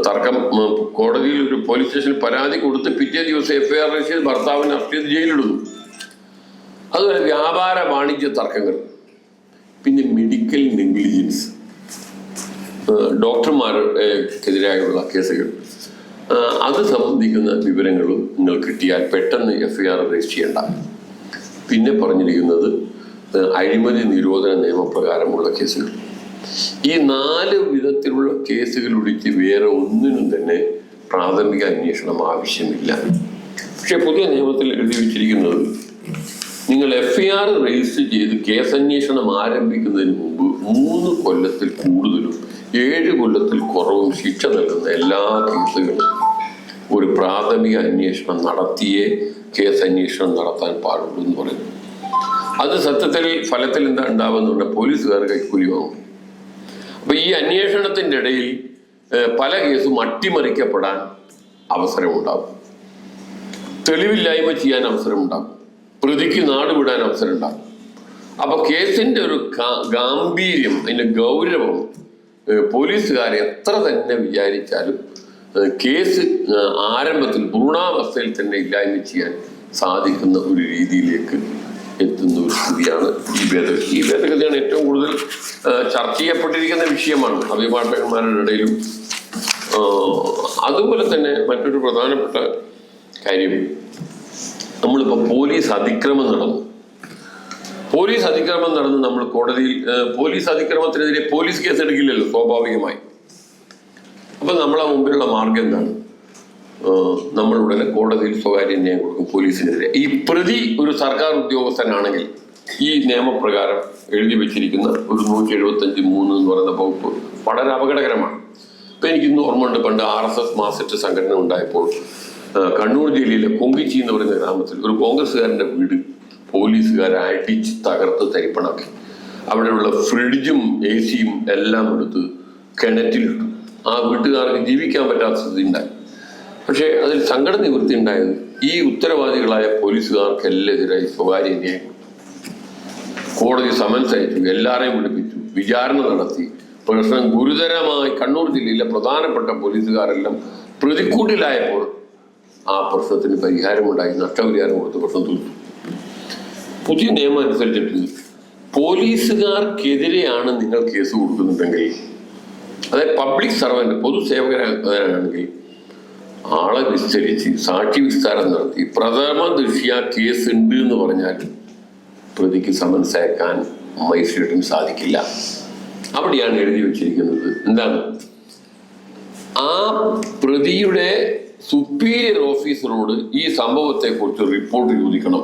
തർക്കം കോടതിയിൽ ഒരു പോലീസ് സ്റ്റേഷനിൽ പരാതി കൊടുത്ത് പിറ്റേ ദിവസം FIR രജിസ്റ്റർ ചെയ്ത് ഭർത്താവിനെ അറസ്റ്റ് ചെയ്ത് ജയിലിടുന്നു. അതുപോലെ വ്യാപാര വാണിജ്യ തർക്കങ്ങൾ, പിന്നെ മെഡിക്കൽ നെഗ്ലിജൻസ്, ഡോക്ടർമാർക്കെതിരായുള്ള കേസുകൾ, അത് സംബന്ധിക്കുന്ന വിവരങ്ങളും നിങ്ങൾ കിട്ടിയാൽ പെട്ടെന്ന് FIR രജിസ്റ്റർ ചെയ്യേണ്ട. പിന്നെ പറഞ്ഞിരിക്കുന്നത് അഴിമതി നിരോധന നിയമപ്രകാരമുള്ള കേസുകൾ. ഈ 4 വിധത്തിലുള്ള കേസുകൾ ഒഴിച്ച് വേറെ ഒന്നിനും തന്നെ പ്രാഥമിക അന്വേഷണം ആവശ്യമില്ല. പക്ഷെ പുതിയ നിയമത്തിൽ എഴുതി വെച്ചിരിക്കുന്നത് നിങ്ങൾ FIR രജിസ്റ്റർ ചെയ്ത് കേസന്വേഷണം ആരംഭിക്കുന്നതിന് മുമ്പ് 3 കൊല്ലത്തിൽ കൂടുതലും 7 കൊല്ലത്തിൽ കുറവും ശിക്ഷ നൽകുന്ന എല്ലാ കേസുകളും ഒരു പ്രാഥമിക അന്വേഷണം നടത്തിയേ കേസന്വേഷണം നടത്താൻ പാടുള്ളൂ എന്ന് പറയുന്നു. അത് സത്യത്തിൽ ഫലത്തിൽ എന്താ ഉണ്ടാവുന്നുണ്ട്? പോലീസുകാർ കൈക്കൂലി വാങ്ങും. അപ്പൊ ഈ അന്വേഷണത്തിന്റെ ഇടയിൽ പല കേസും അട്ടിമറിക്കപ്പെടാൻ അവസരമുണ്ടാകും, തെളിവില്ലായ്മ ചെയ്യാൻ അവസരമുണ്ടാകും, പ്രതിക്ക് നാട് വിടാൻ അവസരം ഉണ്ടാകും. അപ്പൊ കേസിന്റെ ഒരു ഗാംഭീര്യം, അതിന്റെ ഗൗരവം പോലീസുകാരെ എത്ര തന്നെ വിചാരിച്ചാലും കേസ് ആരംഭത്തിൽ ഭ്രൂണാവസ്ഥയിൽ തന്നെ ഇല്ലായ്മ ചെയ്യാൻ സാധിക്കുന്ന ഒരു രീതിയിലേക്ക് എത്തുന്ന ഒരു സ്ഥിതിയാണ് ഈ ഭേദഗതി. ഈ ഭേദഗതിയാണ് ഏറ്റവും കൂടുതൽ ചർച്ച ചെയ്യപ്പെട്ടിരിക്കുന്ന വിഷയമാണ് അഭിഭാഷകന്മാരുടെ ഇടയിലും. അതുപോലെ തന്നെ മറ്റൊരു പ്രധാനപ്പെട്ട കാര്യം, നമ്മളിപ്പോൾ പോലീസ് അതിക്രമം നടന്നു നമ്മൾ കോടതിയിൽ പോലീസ് അതിക്രമത്തിനെതിരെ പോലീസ് കേസ് എടുക്കില്ലല്ലോ സ്വാഭാവികമായി. അപ്പൊ നമ്മളെ മുമ്പിലുള്ള മാർഗം എന്താണ്? നമ്മളുടനെ കോടതിയിൽ സ്വകാര്യ ന്യായം കൊടുക്കും പോലീസിനെതിരെ. ഈ പ്രതി ഒരു സർക്കാർ ഉദ്യോഗസ്ഥനാണെങ്കിൽ ഈ നിയമപ്രകാരം എഴുതി വെച്ചിരിക്കുന്ന ഒരു 175(3) എന്ന് പറയുന്ന വകുപ്പ് വളരെ അപകടകരമാണ്. ഇപ്പൊ എനിക്കിന്ന് ഓർമ്മയുണ്ട്, പണ്ട് RSS മാസറ്റ് സംഘടന ഉണ്ടായപ്പോൾ കണ്ണൂർ ജില്ലയിലെ കൊങ്കിച്ചി എന്ന് പറയുന്ന ഗ്രാമത്തിൽ ഒരു കോൺഗ്രസ്സുകാരന്റെ വീട് പോലീസുകാരെ അടിച്ച് തകർത്ത് തരിപ്പണാക്കി. അവിടെയുള്ള ഫ്രിഡ്ജും AC-യും എല്ലാം എടുത്ത് കിണറ്റിലിട്ടു. ആ വീട്ടുകാർക്ക് ജീവിക്കാൻ പറ്റാത്ത സ്ഥിതി ഉണ്ടായി. പക്ഷെ അതിൽ സങ്കട നിവൃത്തി ഉണ്ടായത് ഈ ഉത്തരവാദികളായ പോലീസുകാർക്കെല്ലാം സ്വകാര്യ ന്യായം. കോടതി സമൻസ് അയച്ചു, എല്ലാവരെയും വിളിപ്പിച്ചു, വിചാരണ നടത്തി. പ്രശ്നം ഗുരുതരമായി കണ്ണൂർ ജില്ലയിലെ പ്രധാനപ്പെട്ട പോലീസുകാരെല്ലാം പ്രതിക്കൂട്ടിലായപ്പോൾ ആ പ്രശ്നത്തിന് പരിഹാരമുണ്ടായി, നഷ്ടപരിഹാരം കൊടുത്ത് പ്രശ്നം തീർത്തു. പുതിയ നിയമം അനുസരിച്ചിട്ട് പോലീസുകാർക്കെതിരെയാണ് നിങ്ങൾ കേസ് കൊടുക്കുന്നുണ്ടെങ്കിൽ, അതായത് പബ്ലിക് സർവന്റ് പൊതുസേവകരാണെങ്കിൽ ആളെ വിസ്തരിച്ച് സാക്ഷി വിസ്താരം നടത്തി പ്രഥമ ദൃഷ്ട്യ കേസ് ഉണ്ട് എന്ന് പറഞ്ഞാൽ പ്രതിക്ക് സമൻസ് അയക്കാൻ മജിസ്ട്രേറ്റിന് സാധിക്കില്ല. അവിടെയാണ് എഴുതി വെച്ചിരിക്കുന്നത് എന്താണ്, ആ പ്രതിയുടെ സുപ്പീരിയർ ഓഫീസറോട് ഈ സംഭവത്തെ കുറിച്ച് റിപ്പോർട്ട് ചോദിക്കണം.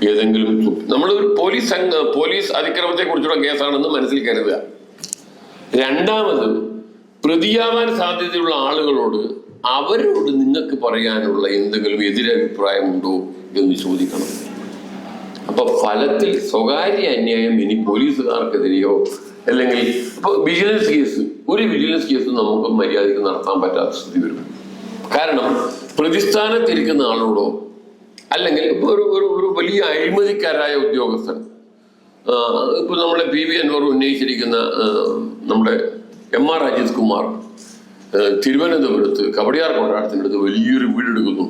ഏതെങ്കിലും നമ്മളൊരു പോലീസ് അതിക്രമത്തെ കുറിച്ചുള്ള കേസാണെന്ന് മനസ്സിൽ കരുതുക. രണ്ടാമത്, പ്രതിയാവാൻ സാധ്യതയുള്ള ആളുകളോട് അവരോട് നിങ്ങൾക്ക് പറയാനുള്ള എന്തെങ്കിലും എതിരഭിപ്രായമുണ്ടോ എന്ന് ചോദിക്കണം. അപ്പൊ ഫലത്തിൽ സ്വകാര്യ അന്യായം ഇനി പോലീസുകാർക്കെതിരെയോ അല്ലെങ്കിൽ ഇപ്പൊ വിജിലൻസ് കേസ് നമുക്ക് മര്യാദയ്ക്ക് നടത്താൻ പറ്റാത്ത സ്ഥിതി വരും. കാരണം പ്രതിസ്ഥാനത്തിരിക്കുന്ന ആളോടോ അല്ലെങ്കിൽ ഇപ്പൊ ഒരു വലിയ അഴിമതിക്കാരായ ഉദ്യോഗസ്ഥൻ, ഇപ്പൊ നമ്മളെ PV അൻവർ ഉന്നയിച്ചിരിക്കുന്ന നമ്മുടെ MR അജിത് കുമാർ തിരുവനന്തപുരത്ത് കവടിയാർ കൊട്ടാരത്തിനടുത്ത് വലിയൊരു വീടെടുക്കുന്നു.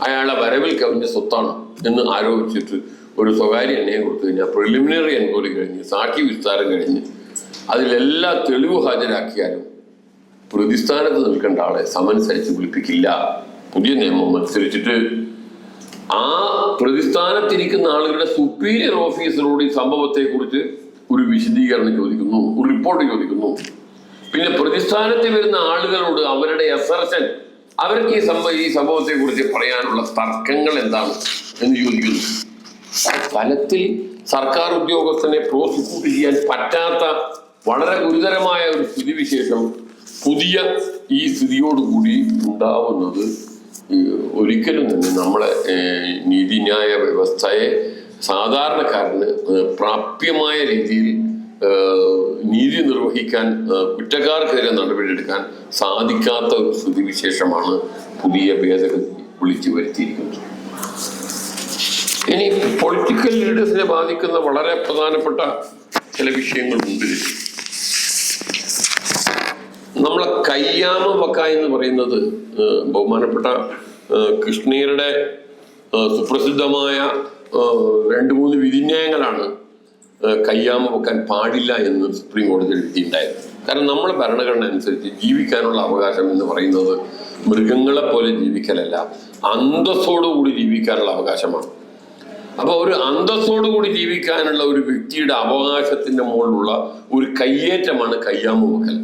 അയാളെ വരവിൽ കവിഞ്ഞ സ്വത്താണ് എന്ന് ആരോപിച്ചിട്ട് ഒരു സ്വകാര്യ അന്യായം കൊടുത്തു കഴിഞ്ഞാൽ പ്രിലിമിനറി എൻക്വയറി കഴിഞ്ഞ് സാക്ഷി വിസ്താരം കഴിഞ്ഞ് അതിലെല്ലാ തെളിവ് ഹാജരാക്കിയാലും പ്രതിസ്ഥാനത്ത് നിൽക്കേണ്ട ആളെ സമൻസ് അയച്ച് വിളിപ്പിക്കില്ല. പുതിയ നിയമം അനുസരിച്ചിട്ട് ആ പ്രതിസ്ഥാനത്തിരിക്കുന്ന ആളുകളുടെ സുപ്പീരിയർ ഓഫീസറോട് ഈ സംഭവത്തെ കുറിച്ച് ഒരു വിശദീകരണം ചോദിക്കുന്നു, ഒരു റിപ്പോർട്ട് ചോദിക്കുന്നു. പിന്നെ പ്രതിസ്ഥാനത്ത് വരുന്ന ആളുകളോട് അവരുടെ അസർഷൻ, അവർക്ക് ഈ സംഭവത്തെ കുറിച്ച് പറയാനുള്ള തർക്കങ്ങൾ എന്താണ് എന്ന് ചോദിക്കുന്നു. ഫലത്തിൽ സർക്കാർ ഉദ്യോഗസ്ഥനെ പ്രോസിക്യൂട്ട് ചെയ്യാൻ പറ്റാത്ത വളരെ ഗുരുതരമായ ഒരു സ്ഥിതിവിശേഷം പുതിയ ഈ സ്ഥിതിയോടുകൂടി ഉണ്ടാവുന്നത് ഒരിക്കലും തന്നെ നമ്മളെ നീതിന്യായ വ്യവസ്ഥയെ സാധാരണക്കാരന് പ്രാപ്യമായ രീതിയിൽ നീതി നിർവഹിക്കാൻ, കുറ്റക്കാർക്കെതിരെ നടപടിയെടുക്കാൻ സാധിക്കാത്ത ഒരു സ്ഥിതിവിശേഷമാണ് പുതിയ ഭേദഗതി വിളിച്ചു വരുത്തിയിരിക്കുന്നത്. ഇനി പൊളിറ്റിക്കൽ ലീഡേഴ്സിനെ ബാധിക്കുന്ന വളരെ പ്രധാനപ്പെട്ട ചില വിഷയങ്ങളുണ്ട്. നമ്മളെ കയ്യാമം വക്ക എന്ന് പറയുന്നത് ബഹുമാനപ്പെട്ട കൃഷ്ണീയരുടെ സുപ്രസിദ്ധമായ 2-3 വിധിന്യായങ്ങളാണ് കയ്യാമം വെക്കാൻ പാടില്ല എന്ന് സുപ്രീം കോടതിയിൽ വിധിയുണ്ടായത്. കാരണം നമ്മുടെ ഭരണഘടന അനുസരിച്ച് ജീവിക്കാനുള്ള അവകാശം എന്ന് പറയുന്നത് മൃഗങ്ങളെ പോലെ ജീവിക്കലല്ല, അന്തസ്സോടുകൂടി ജീവിക്കാനുള്ള അവകാശമാണ്. അപ്പൊ ഒരു അന്തസ്സോടുകൂടി ജീവിക്കാനുള്ള ഒരു വ്യക്തിയുടെ അവകാശത്തിന്റെ മുകളിലുള്ള ഒരു കയ്യേറ്റമാണ് കയ്യാമം വെക്കൽ.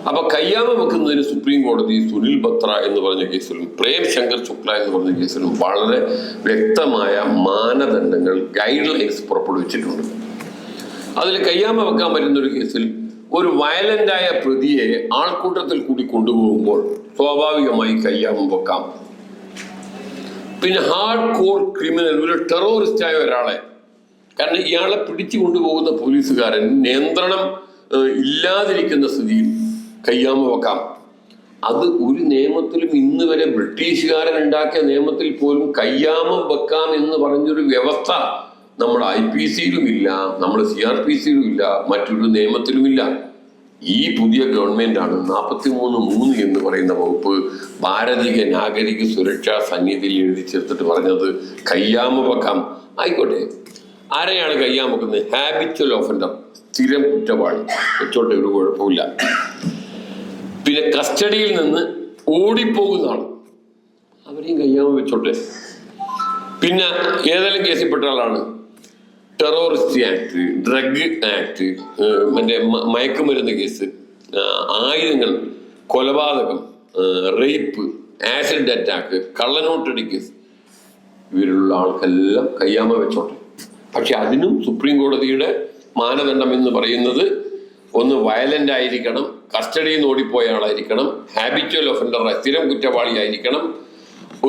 അപ്പൊ കയ്യാമം വെക്കുന്നതിന് സുപ്രീം കോടതി സുനിൽ ബത്ര എന്ന് പറഞ്ഞ കേസിലും പ്രേം ശങ്കർ ശുക്ല എന്ന് പറഞ്ഞ കേസിലും വളരെ വ്യക്തമായ മാനദണ്ഡങ്ങൾ, ഗൈഡ് ലൈൻസ് പുറപ്പെടുവിച്ചിട്ടുണ്ട്. അതിൽ കയ്യാമം വെക്കാൻ പറ്റുന്ന ഒരു കേസിൽ ഒരു വയലന്റായ പ്രതിയെ ആൾക്കൂട്ടത്തിൽ കൂടി കൊണ്ടുപോകുമ്പോൾ സ്വാഭാവികമായി കയ്യാമം വെക്കാം. പിന്നെ ഹാർഡ് കോർ ക്രിമിനൽ, ഒരു ടെററിസ്റ്റായ ഒരാളെ, കാരണം ഇയാളെ പിടിച്ചു കൊണ്ടുപോകുന്ന പോലീസുകാരൻ നിയന്ത്രണം ഇല്ലാതിരിക്കുന്ന സ്ഥിതിയിൽ കയ്യാമം വെക്കാം. അത് ഒരു നിയമത്തിലും ഇന്ന് വരെ ബ്രിട്ടീഷുകാരൻ ഉണ്ടാക്കിയ നിയമത്തിൽ പോലും കയ്യാമം വെക്കാം എന്ന് പറഞ്ഞൊരു വ്യവസ്ഥ നമ്മുടെ IPC-യിലും ഇല്ല, നമ്മുടെ CRPC-യിലും ഇല്ല, മറ്റൊരു നിയമത്തിലുമില്ല. ഈ പുതിയ ഗവൺമെന്റാണ് 43(3) എന്ന് പറയുന്ന വകുപ്പ് ഭാരതീയ നാഗരിക സുരക്ഷാ സംഹിതയിൽ എഴുതി ചേർത്തിട്ട് പറഞ്ഞത് കയ്യാമം വെക്കാം. ആയിക്കോട്ടെ, ആരെയാണ് കയ്യാമം വെക്കുന്നത്? ഹാബിച്വൽ ഓഫൻഡർ, സ്ഥിരം കുറ്റവാളി വെച്ചോട്ടെ, ഒരു കുഴപ്പമില്ല. പിന്നെ കസ്റ്റഡിയിൽ നിന്ന് ഓടിപ്പോകുന്ന ആൾ, അവരെയും കയ്യാമം വെച്ചോട്ടെ. പിന്നെ ഏതെങ്കിലും കേസിൽപ്പെട്ട ആളാണ് ടെററിസ്റ്റ് ആക്ട്, ഡ്രഗ് ആക്ട്, മറ്റേ മയക്കുമരുന്ന് കേസ്, ആയുധങ്ങൾ, കൊലപാതകം, റേപ്പ്, ആസിഡ് അറ്റാക്ക്, കള്ളനോട്ടടി കേസ്, ഇവരുള്ള ആൾക്കെല്ലാം കയ്യാമ വെച്ചോട്ടെ. പക്ഷെ അതിനും സുപ്രീം കോടതിയുടെ മാനദണ്ഡം എന്ന് പറയുന്നത് ഒന്ന് വയലന്റ് ആയിരിക്കണം, കസ്റ്റഡിയിൽ നിന്ന് ഓടിപ്പോയ ആളായിരിക്കണം, ഹാബിച്വൽ ഒഫൻഡർ, സ്ഥിരം കുറ്റവാളിയായിരിക്കണം,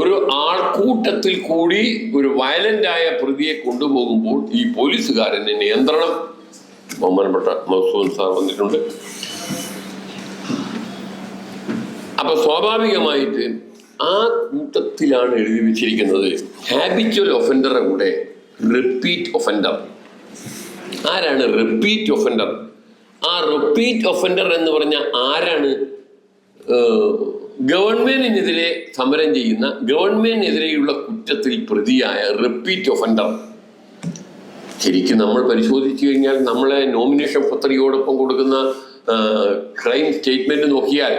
ഒരു ആൾക്കൂട്ടത്തിൽ കൂടി ഒരു വയലന്റായ പ്രതിയെ കൊണ്ടുപോകുമ്പോൾ ഈ പോലീസുകാരന് നിയന്ത്രണം. ബഹുമാനപ്പെട്ട മഹസൂൻ സാർ വന്നിട്ടുണ്ട്. അപ്പൊ സ്വാഭാവികമായിട്ട് ആ കൂട്ടത്തിലാണ് എഴുതി വെച്ചിരിക്കുന്നത് ഹാബിച്വൽ ഒഫൻഡറെ കൂടെ റിപ്പീറ്റ് ഒഫൻഡർ. ആരാണ് റിപ്പീറ്റ് ഒഫൻഡർ? ആ റിപ്പീറ്റ് ഒഫൻഡർ എന്ന് പറഞ്ഞ ആരാണ്? ഗവൺമെന്റിനെതിരെ സമരം ചെയ്യുന്ന, ഗവൺമെന്റിനെതിരെയുള്ള കുറ്റത്തിൽ പ്രതിയായ റിപ്പീറ്റ് ഒഫൻഡർ. ശരിക്കും നമ്മൾ പരിശോധിച്ചു കഴിഞ്ഞാൽ നമ്മളെ നോമിനേഷൻ പത്രികയോടൊപ്പം കൊടുക്കുന്ന ക്രൈം സ്റ്റേറ്റ്മെന്റ് നോക്കിയാൽ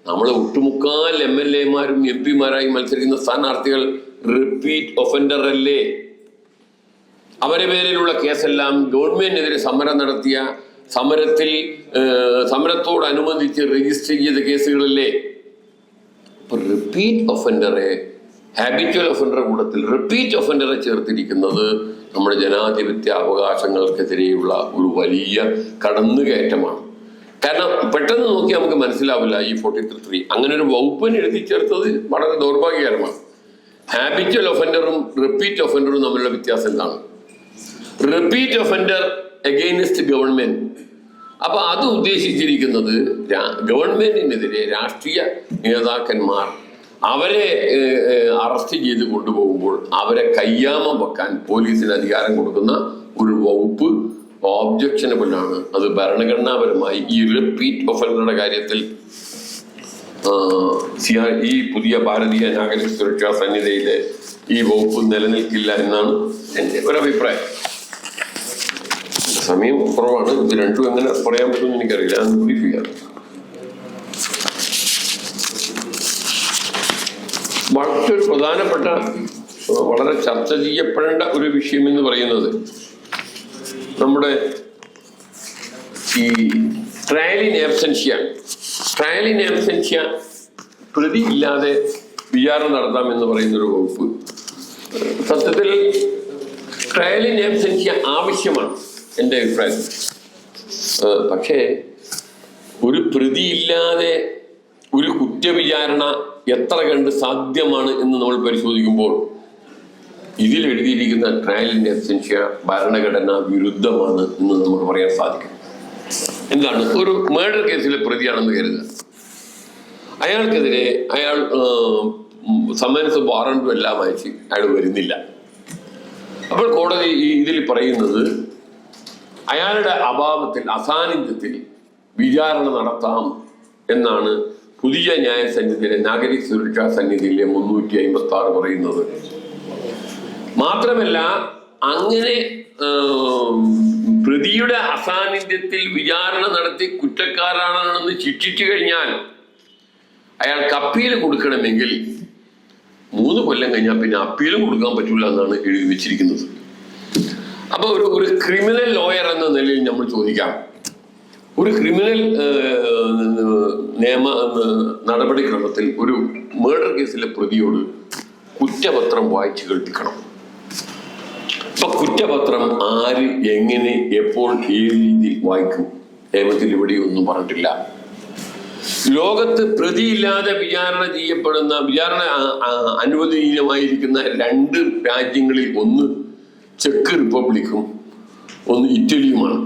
നമ്മളെ ഒട്ടുമുക്കാൽ MLA-മാരും MP-മാരായി മത്സരിക്കുന്ന സ്ഥാനാർത്ഥികൾ റിപ്പീറ്റ് ഒഫൻഡർ അല്ലേ? അവരുടെ പേരിലുള്ള കേസെല്ലാം ഗവൺമെന്റിനെതിരെ സമരം നടത്തിയ, സമരത്തോടനുബന്ധിച്ച് രജിസ്റ്റർ ചെയ്ത കേസുകളല്ലേ? അപ്പൊ റിപ്പീറ്റ് ഒഫൻഡറെ, ഹാബിച്വൽ ഒഫൻഡർ കൂട്ടത്തിൽ റിപ്പീറ്റ് ഒഫൻഡറെ ചേർത്തിരിക്കുന്നത് നമ്മുടെ ജനാധിപത്യ അവകാശങ്ങൾക്കെതിരെയുള്ള ഒരു വലിയ കടന്നുകയറ്റമാണ്. കാരണം പെട്ടെന്ന് നോക്കി നമുക്ക് മനസ്സിലാവില്ല ഈ 43 അങ്ങനെ ഒരു വകുപ്പിന് എഴുതി ചേർത്തത് വളരെ ദൗർഭാഗ്യകരമാണ്. ഹാബിച്വൽ ഒഫൻഡറും റിപ്പീറ്റ് ഒഫൻഡറും തമ്മിലുള്ള വ്യത്യാസം എന്താണ്? Repeat offender against government. അപ്പൊ അത് ഉദ്ദേശിച്ചിരിക്കുന്നത് ഗവൺമെന്റിനെതിരെ രാഷ്ട്രീയ നേതാക്കന്മാർ അവരെ അറസ്റ്റ് ചെയ്ത് കൊണ്ടുപോകുമ്പോൾ അവരെ കയ്യാമം വെക്കാൻ പോലീസിന് അധികാരം കൊടുക്കുന്ന ഒരു വകുപ്പ് ഒബ്ജക്ഷനബിൾ ആണ്. അത് ഭരണഘടനാപരമായി ഈ റിപ്പീറ്റ് ഒഫൻഡറുടെ കാര്യത്തിൽ ഈ പുതിയ ഭാരതീയ നാഗരിക സുരക്ഷാ സംഹിതയിലെ ഈ വകുപ്പ് നിലനിൽക്കില്ല എന്നാണ് എൻ്റെ ഒരഭിപ്രായം. സമയം കുറവാണ്, ഇത് രണ്ടും എങ്ങനെ പറയാൻ പറ്റുമെന്ന് എനിക്കറിയില്ല. ഞാൻ ബ്രീഫ് ചെയ്യാം. മറ്റൊരു പ്രധാനപ്പെട്ട വളരെ ചർച്ച ചെയ്യപ്പെടേണ്ട ഒരു വിഷയം എന്ന് പറയുന്നത് നമ്മുടെ ഈ ട്രയൽ ഇൻ ആബ്സെൻഷ്യ. ട്രയൽ ഇൻ ആബ്സെൻഷ്യ, പ്രതി ഇല്ലാതെ വിചാരണ നടത്താം എന്ന് പറയുന്നൊരു വകുപ്പ്. സത്യത്തിൽ ട്രയൽ ഇൻ ആബ്സെൻഷ്യ ആവശ്യമാണ് എൻ്റെ അഭിപ്രായത്തിൽ. പക്ഷേ ഒരു പ്രതിയില്ലാതെ ഒരു കുറ്റവിചാരണ എത്ര കണ്ട് സാധ്യമാണ് എന്ന് നമ്മൾ പരിശോധിക്കുമ്പോൾ ഇതിൽ എഴുതിയിരിക്കുന്ന ട്രയൽ ഇൻ ആബ്സെൻഷ്യ ഭരണഘടനാ വിരുദ്ധമാണ് എന്ന് നമുക്ക് പറയാൻ സാധിക്കും. എന്താണ്? ഒരു മർഡർ കേസിലെ പ്രതിയാണെന്ന് കരുതുക. അയാൾക്കെതിരെ അയാൾ സമൻസ് വാറണ്ടും എല്ലാം അയച്ച് അയാൾ വരുന്നില്ല. അപ്പോൾ കോടതി ഇതിൽ പറയുന്നത് അയാളുടെ അഭാവത്തിൽ, അസാന്നിധ്യത്തിൽ വിചാരണ നടത്താം എന്നാണ് പുതിയ ന്യായ സംഹിതയിലെ നാഗരിക സുരക്ഷാ സംഹിതയിലെ 356 പറയുന്നത്. മാത്രമല്ല അങ്ങനെ പ്രതിയുടെ അസാന്നിധ്യത്തിൽ വിചാരണ നടത്തി കുറ്റക്കാരാണെന്ന് ശിക്ഷിച്ചു കഴിഞ്ഞാൽ അയാൾക്ക് അപ്പീൽ കൊടുക്കണമെങ്കിൽ 3 കൊല്ലം കഴിഞ്ഞാൽ പിന്നെ അപ്പീലും കൊടുക്കാൻ പറ്റില്ല എന്നാണ് എഴുതി വെച്ചിരിക്കുന്നത്. അപ്പൊ ഒരു ക്രിമിനൽ ലോയർ എന്ന നിലയിൽ നമ്മൾ ചോദിക്കാം, ഒരു ക്രിമിനൽ നിയമ നടപടിക്രമത്തിൽ ഒരു മർഡർ കേസിലെ പ്രതിയോട് കുറ്റപത്രം വായിച്ചു കേൾപ്പിക്കണം. അപ്പൊ കുറ്റപത്രം ആര്, എങ്ങനെ, എപ്പോൾ, ഏത് രീതിയിൽ വായിക്കും? നിയമത്തിൽ ഇവിടെ ഒന്നും പറഞ്ഞിട്ടില്ല. ലോകത്ത് പ്രതിയില്ലാതെ വിചാരണ ചെയ്യപ്പെടുന്ന, വിചാരണ അനുവദനീയമായിരിക്കുന്ന 2 രാജ്യങ്ങളിൽ ഒന്ന് ചെക്ക് റിപ്പബ്ലിക്കും ഒന്ന് ഇറ്റലിയുമാണ്.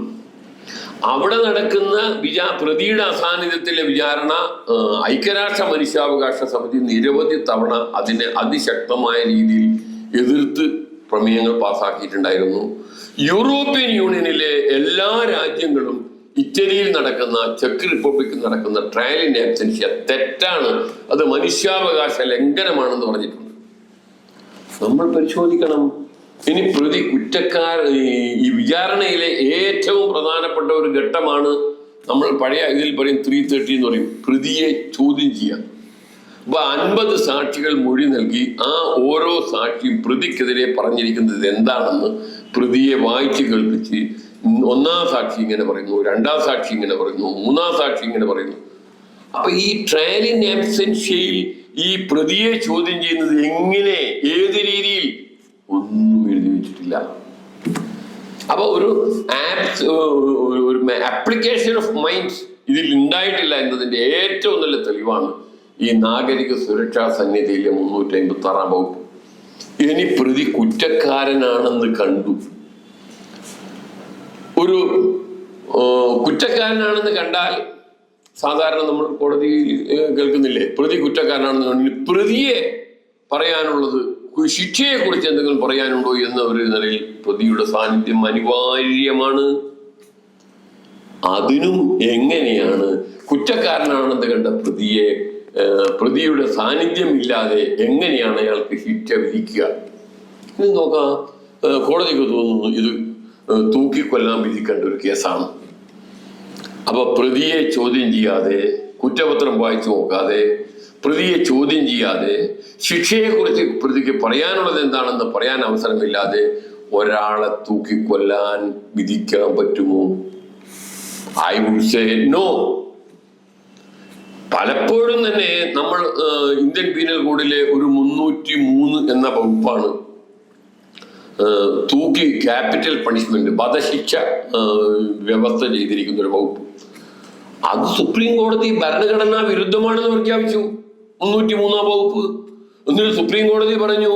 അവിടെ നടക്കുന്ന പ്രതിയുടെ അസാന്നിധ്യത്തിലെ വിചാരണ ഐക്യരാഷ്ട്ര മനുഷ്യാവകാശ സമിതി നിരവധി തവണ അതിനെ അതിശക്തമായ രീതിയിൽ എതിർത്ത് പ്രമേയങ്ങൾ പാസാക്കിയിട്ടുണ്ടായിരുന്നു. യൂറോപ്യൻ യൂണിയനിലെ എല്ലാ രാജ്യങ്ങളും ഇറ്റലിയിൽ നടക്കുന്ന, ചെക്ക് റിപ്പബ്ലിക്കിൽ നടക്കുന്ന ട്രയൽ ഇൻ ആബ്സെൻഷ്യ തെറ്റാണ്, അത് മനുഷ്യാവകാശ ലംഘനമാണെന്ന് പറഞ്ഞിട്ടുണ്ട്. നമ്മൾ പരിശോധിക്കണം. ഇനി പ്രതി ഈ വിചാരണയിലെ ഏറ്റവും പ്രധാനപ്പെട്ട ഒരു ഘട്ടമാണ് നമ്മൾ പഴയ ഇതിൽ പറയും 330 എന്ന് പറയും, പ്രതിയെ ചോദ്യം ചെയ്യാം. അപ്പൊ 50 സാക്ഷികൾ മൊഴി നൽകി ആ ഓരോ സാക്ഷിയും പ്രതിക്കെതിരെ പറഞ്ഞിരിക്കുന്നത് എന്താണെന്ന് പ്രതിയെ വായിച്ചു കേൾപ്പിച്ച് 1-ാം സാക്ഷി ഇങ്ങനെ പറയുന്നു, 2-ാം സാക്ഷി ഇങ്ങനെ പറയുന്നു, 3-ാം സാക്ഷി ഇങ്ങനെ പറയുന്നു. അപ്പൊ ഈ ട്രയൽ ഇൻ ആബ്സെൻഷ്യയിൽ ഈ പ്രതിയെ ചോദ്യം ചെയ്യുന്നത് എങ്ങനെ, ഏത് രീതിയിൽ, ഒന്നും എഴുതി വെച്ചിട്ടില്ല. അപ്പൊ ഒരു ആപ്ലിക്കേഷൻ ഓഫ് മൈൻഡ് ഇതിൽ ഉണ്ടായിട്ടില്ല എന്നതിന്റെ ഏറ്റവും നല്ല തെളിവാണ് ഈ നാഗരിക സുരക്ഷാ സന്നിധിയിലെ 356 വകുപ്പ്. ഇനി പ്രതി കുറ്റക്കാരനാണെന്ന് കണ്ടു, ഒരു കുറ്റക്കാരനാണെന്ന് കണ്ടാൽ സാധാരണ നമ്മൾ കോടതിയിൽ കേൾക്കുന്നില്ലേ, പ്രതി കുറ്റക്കാരനാണെന്ന് കണ്ടെങ്കിൽ പ്രതിയെ പറയാനുള്ളത്, ശിക്ഷയെ കുറിച്ച് എന്തെങ്കിലും പറയാനുണ്ടോ എന്ന ഒരു നിലയിൽ പ്രതിയുടെ സാന്നിധ്യം അനിവാര്യമാണ്. അതിനും എങ്ങനെയാണ് കുറ്റക്കാരനാണെന്ന് കണ്ട പ്രതിയുടെ സാന്നിധ്യം ഇല്ലാതെ എങ്ങനെയാണ് അയാൾക്ക് ശിക്ഷ വിധിക്കുക? ഇനി നോക്കാം, കോടതിക്ക് തോന്നുന്നു ഇത് തൂക്കിക്കൊല്ലാൻ വിധിക്കേണ്ട ഒരു കേസാണ്. അപ്പൊ പ്രതിയെ ചോദ്യം ചെയ്യാതെ, കുറ്റപത്രം വായിച്ചു നോക്കാതെ, പ്രതിയെ ചോദ്യം ചെയ്യാതെ, ശിക്ഷയെക്കുറിച്ച് പ്രതിക്ക് പറയാനുള്ളത് എന്താണെന്ന് പറയാൻ അവസരമില്ലാതെ ഒരാളെ തൂക്കിക്കൊല്ലാൻ വിധിക്കാൻ പറ്റുമോ? I would say no. പലപ്പോഴും തന്നെ നമ്മൾ ഇന്ത്യൻ പീനൽ കോഡിലെ ഒരു 303 എന്ന വകുപ്പാണ് തൂക്കി ക്യാപിറ്റൽ പണിഷ്മെന്റ്, വധശിക്ഷ വ്യവസ്ഥ ചെയ്തിരിക്കുന്ന ഒരു വകുപ്പ്. അത് സുപ്രീം കോടതി ഭരണഘടനാ വിരുദ്ധമാണെന്ന് പ്രഖ്യാപിച്ചു 303 വകുപ്പ്. എന്നിട്ട് സുപ്രീം കോടതി പറഞ്ഞു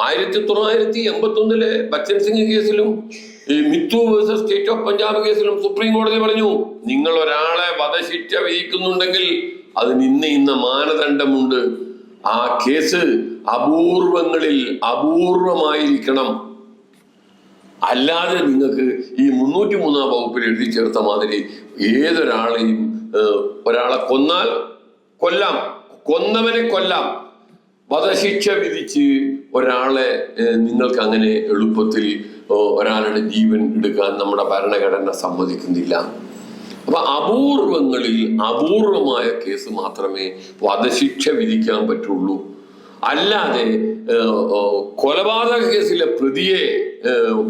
1981 ബച്ചൻ സിംഗ് കേസിലും Mithu versus state of Punjab കേസിലും സുപ്രീം കോടതി പറഞ്ഞു, നിങ്ങൾ ഒരാളെ വധശിക്ഷ വിധിക്കുന്നുണ്ടെങ്കിൽ അതിന് ഇന്ന മാനദണ്ഡമുണ്ട്. ആ കേസ് അപൂർവങ്ങളിൽ അപൂർവമായിരിക്കണം. അല്ലാതെ നിങ്ങൾക്ക് ഈ 303 വകുപ്പിൽ എഴുതി ചേർത്ത മാതിരി ഏതൊരാളെയും ഒരാളെ കൊന്നാൽ കൊല്ലാം, കൊന്നവനെ കൊല്ലാം, വധശിക്ഷ വിധിച്ച് ഒരാളെ നിങ്ങൾക്ക് അങ്ങനെ എളുപ്പത്തിൽ ഒരാളുടെ ജീവൻ എടുക്കാൻ നമ്മുടെ ഭരണഘടന സമ്മതിക്കുന്നില്ല. അപ്പൊ അപൂർവങ്ങളിൽ അപൂർവമായ കേസ് മാത്രമേ വധശിക്ഷ വിധിക്കാൻ പറ്റുള്ളൂ. അല്ലാതെ കൊലപാതക കേസിലെ പ്രതിയെ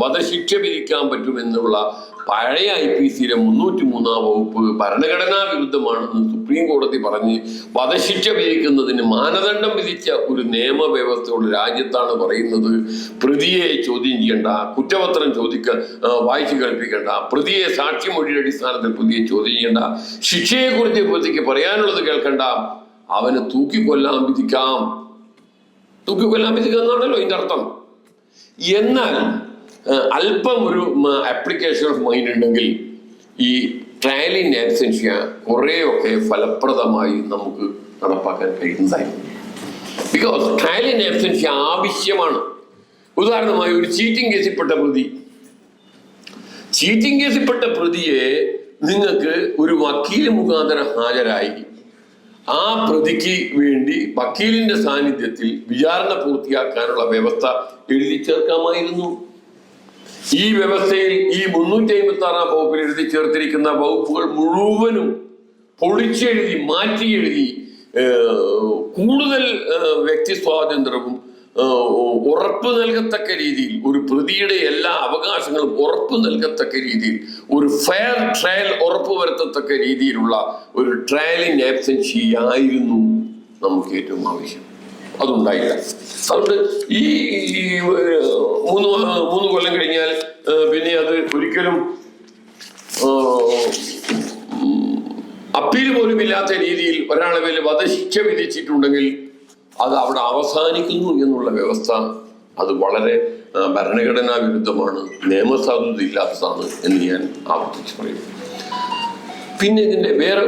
വധശിക്ഷ വിധിക്കാൻ പറ്റുമെന്നുള്ള പഴയ IPCയിലെ 303 വകുപ്പ് ഭരണഘടനാ വിരുദ്ധമാണെന്ന് സുപ്രീം കോടതി പറഞ്ഞ് വധശിക്ഷ വിധിക്കുന്നതിന് മാനദണ്ഡം വിധിച്ച ഒരു നിയമവ്യവസ്ഥയുള്ള രാജ്യത്താണ് പറയുന്നത് പ്രതിയെ ചോദ്യം ചെയ്യേണ്ട, കുറ്റപത്രം വായിച്ചു കേൾപ്പിക്കേണ്ട, പ്രതിയെ സാക്ഷിമൊഴിയുടെ അടിസ്ഥാനത്തിൽ പ്രതിയെ ചോദ്യം ചെയ്യേണ്ട, ശിക്ഷയെക്കുറിച്ച് പ്രതിക്ക് പറയാനുള്ളത് കേൾക്കണ്ട, അവനെ തൂക്കിക്കൊല്ലാൻ വിധിക്കാം എന്നാണല്ലോ ഇതിന്റെ അർത്ഥം. എന്നാൽ അല്പം ഒരു ആപ്ലിക്കേഷൻ ഓഫ് മൈൻഡ് ഉണ്ടെങ്കിൽ ഈ ട്രയൽ ഇൻ ആബ്സെൻഷ്യ കുറേയൊക്കെ ഫലപ്രദമായി നമുക്ക് നടപ്പാക്കാൻ കഴിയുന്നതായിരുന്നു. ബിക്കോസ് ട്രയൽ ഇൻ ആബ്സെൻഷ്യ ആവശ്യമാണ്. ഉദാഹരണമായി ഒരു ചീറ്റിംഗ് കേസിൽപ്പെട്ട പ്രതിയെ നിങ്ങൾക്ക് ഒരു വക്കീൽ മുഖാന്തരം ഹാജരായി ആ പ്രതിക്ക് വേണ്ടി വക്കീലിന്റെ സാന്നിധ്യത്തിൽ വിചാരണ പൂർത്തിയാക്കാനുള്ള വ്യവസ്ഥ എഴുതി ചേർക്കാമായിരുന്നു. ഈ വ്യവസ്ഥയിൽ ഈ 356 വകുപ്പിൽ എഴുതി ചേർത്തിരിക്കുന്ന വകുപ്പുകൾ മുഴുവനും പൊളിച്ചെഴുതി മാറ്റിയെഴുതി കൂടുതൽ വ്യക്തി സ്വാതന്ത്ര്യവും ഉറപ്പ് നൽകത്തക്ക രീതിയിൽ, ഒരു പ്രതിയുടെ എല്ലാ അവകാശങ്ങളും ഉറപ്പ് നൽകത്തക്ക രീതിയിൽ, ഒരു ഫെയർ ട്രയൽ ഉറപ്പ് വരുത്തത്തക്ക രീതിയിലുള്ള ഒരു ട്രയൽ ഇൻ ആബ്സെൻഷ്യ ആയിരുന്നു നമുക്ക് ഏറ്റവും ആവശ്യം. അതുണ്ടായില്ല. അതുകൊണ്ട് ഈ 3 കൊല്ലം കഴിഞ്ഞാൽ പിന്നെ അത് ഒരിക്കലും അപ്പീൽ പോലും ഇല്ലാത്ത രീതിയിൽ ഒരാളെ മേൽ വധശിക്ഷ വിധിച്ചിട്ടുണ്ടെങ്കിൽ അത് അവിടെ അവസാനിക്കുന്നു എന്നുള്ള വ്യവസ്ഥ അത് വളരെ ഭരണഘടനാ വിരുദ്ധമാണ്, നിയമസാധുത ഇല്ലാത്തതാണ് എന്ന് ഞാൻ ആവർത്തിച്ച് പറയുന്നു. പിന്നെ ഇതിന്റെ വേറെ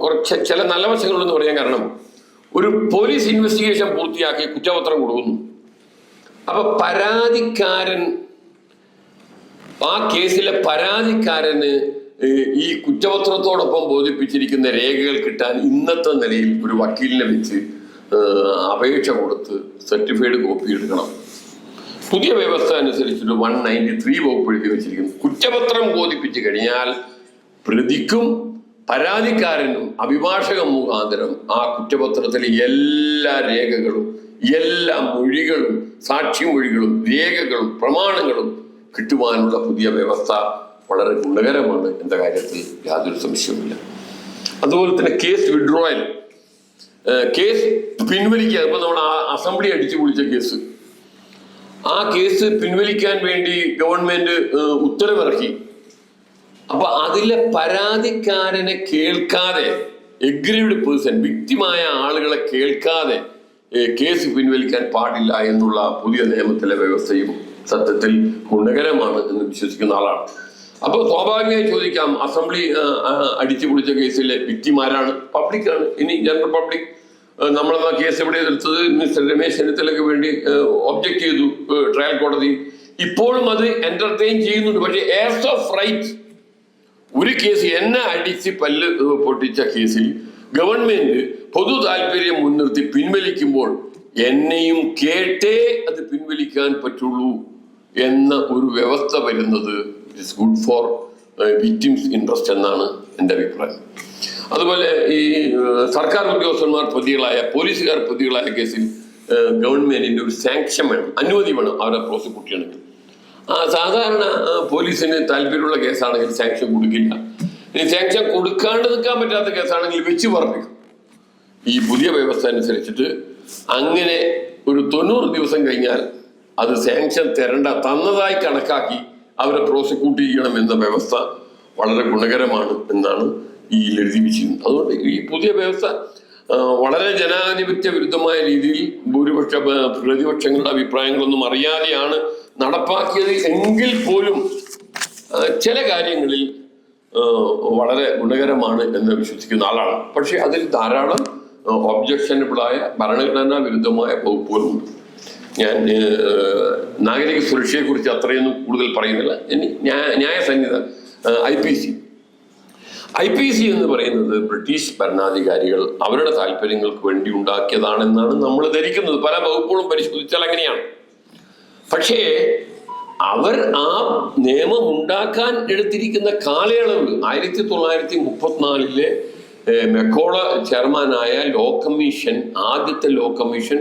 കുറച്ച് ചില നല്ല വശങ്ങളെന്ന് പറയാൻ കാരണം, ഒരു പോലീസ് ഇൻവെസ്റ്റിഗേഷൻ പൂർത്തിയാക്കി കുറ്റപത്രം കൊടുക്കുന്നു. അപ്പൊ ആ കേസിലെ പരാതിക്കാരന് ഈ കുറ്റപത്രത്തോടൊപ്പം ബോധിപ്പിച്ചിരിക്കുന്ന രേഖകൾ കിട്ടാൻ ഇന്നത്തെ നിലയിൽ ഒരു വക്കീലിനെ വെച്ച് അപേക്ഷ കൊടുത്ത് സർട്ടിഫൈഡ് കോപ്പി എടുക്കണം. പുതിയ വ്യവസ്ഥ അനുസരിച്ചിട്ട് 193 വകുപ്പ് എഴുതി വെച്ചിരിക്കുന്നു. കുറ്റപത്രം ബോധിപ്പിച്ചു കഴിഞ്ഞാൽ പ്രതിക്കും പരാതിക്കാരനും അഭിഭാഷകം മുഖാന്തരം ആ കുറ്റപത്രത്തിലെ എല്ലാ രേഖകളും, എല്ലാ മൊഴികളും, സാക്ഷിമൊഴികളും, രേഖകളും, പ്രമാണങ്ങളും കിട്ടുവാനുള്ള പുതിയ വ്യവസ്ഥ വളരെ ഗുണകരമാണ് എന്ന കാര്യത്തിൽ യാതൊരു സംശയവുമില്ല. അതുപോലെ തന്നെ കേസ് വിഡ്രോയൽ, കേസ് പിൻവലിക്കുക. ഇപ്പൊ നമ്മുടെ അസംബ്ലി അടിച്ചു പൊളിച്ച കേസ്, ആ കേസ് പിൻവലിക്കാൻ വേണ്ടി ഗവൺമെന്റ് ഉത്തരവിറക്കി. അപ്പൊ അതിലെ പരാതിക്കാരനെ കേൾക്കാതെ, എഗ്രീവ്ഡ് പേഴ്സൺ, വിക്ടിമായ ആളുകളെ കേൾക്കാതെ കേസ് പിൻവലിക്കാൻ പാടില്ല എന്നുള്ള പുതിയ നിയമത്തിലെ വ്യവസ്ഥയും സത്യത്തിൽ ഗുണകരമാണ് എന്ന് വിശ്വസിക്കുന്ന ആളാണ്. അപ്പോൾ സ്വാഭാവികമായി ചോദിക്കാം, അസംബ്ലി അടിച്ചു പൊളിച്ച കേസിലെ വിക്ടിമാരാണ്, പബ്ലിക്കാണ്. ഇനി ജനറൽ പബ്ലിക് നമ്മളെന്നാ കേസ് എവിടെ എടുത്തത്, മിസ്റ്റർ രമേശ് ചെന്നിത്തലയ്ക്ക് വേണ്ടി ഒബ്ജക്ട് ചെയ്തു ട്രയൽ കോടതി. ഇപ്പോഴും അത് എന്റർടൈൻ ചെയ്യുന്നുണ്ട്. പക്ഷേ ആസ് ഓഫ് റൈറ്റ് ഒരു കേസ്, എന്നെ അടിച്ച് പല്ല് പൊട്ടിച്ച കേസിൽ ഗവൺമെന്റ് പൊതു താല്പര്യം മുൻനിർത്തി പിൻവലിക്കുമ്പോൾ എന്നെയും കേട്ടേ അത് പിൻവലിക്കാൻ പറ്റുള്ളൂ എന്ന ഒരു വ്യവസ്ഥ വരുന്നത് it's good for victims interest എന്നാണ് എൻ്റെ അഭിപ്രായം. അതുപോലെ ഈ സർക്കാർ ഉദ്യോഗസ്ഥന്മാർ പ്രതികളായ, പോലീസുകാർ പ്രതികളായ കേസിൽ ഗവൺമെന്റിന്റെ ഒരു സാങ്ഷൻ വേണം, അനുമതി വേണം അവരെ പ്രോസിക്യൂട്ട് ചെയ്യണമെങ്കിൽ. സാധാരണ പോലീസിന് താല്പര്യമുള്ള കേസാണെങ്കിൽ സാങ്ഷൻ കൊടുക്കില്ല. ഇനി സാങ്ഷൻ കൊടുക്കാണ്ട് നിൽക്കാൻ പറ്റാത്ത കേസാണെങ്കിൽ വെച്ച് പറപ്പിക്കും. ഈ പുതിയ വ്യവസ്ഥ അനുസരിച്ചിട്ട് അങ്ങനെ ഒരു 90 ദിവസം കഴിഞ്ഞാൽ അത് സാങ്ഷൻ തന്നതായി കണക്കാക്കി അവരെ പ്രോസിക്യൂട്ട് ചെയ്യണം എന്ന വ്യവസ്ഥ വളരെ ഗുണകരമാണ് എന്നാണ് ഈ എഴുതി വെച്ചിരുന്നത്. അതുകൊണ്ട് ഈ പുതിയ വ്യവസ്ഥ വളരെ ജനാധിപത്യ വിരുദ്ധമായ രീതിയിൽ പ്രതിപക്ഷങ്ങളുടെ അഭിപ്രായങ്ങളൊന്നും അറിയാതെയാണ് നടപ്പാക്കിയത് എങ്കിൽ പോലും ചില കാര്യങ്ങളിൽ വളരെ ഗുണകരമാണ് എന്ന് വിശ്വസിക്കുന്ന ആളാണ്. പക്ഷെ അതിൽ ധാരാളം ഒബ്ജക്ഷനബിളായ ഭരണഘടനാ വിരുദ്ധമായ വകുപ്പുകളുണ്ട്. ഞാൻ നാഗരിക സുരക്ഷയെ കുറിച്ച് അത്രയൊന്നും കൂടുതൽ പറയുന്നില്ല. ഇനി ന്യായസംഹിത IPC എന്ന് പറയുന്നത് ബ്രിട്ടീഷ് ഭരണാധികാരികൾ അവരുടെ താല്പര്യങ്ങൾക്ക് വേണ്ടി ഉണ്ടാക്കിയതാണെന്നാണ് നമ്മൾ ധരിക്കുന്നത്. പല വകുപ്പുകളും പരിശോധിച്ചാൽ അങ്ങനെയാണ്. പക്ഷേ അവർ ആ നിയമം ഉണ്ടാക്കാൻ എടുത്തിരിക്കുന്ന കാലയളവ് 1934 മെക്കോള ചെയർമാനായ ലോ കമ്മീഷൻ, ആദ്യത്തെ ലോ കമ്മീഷൻ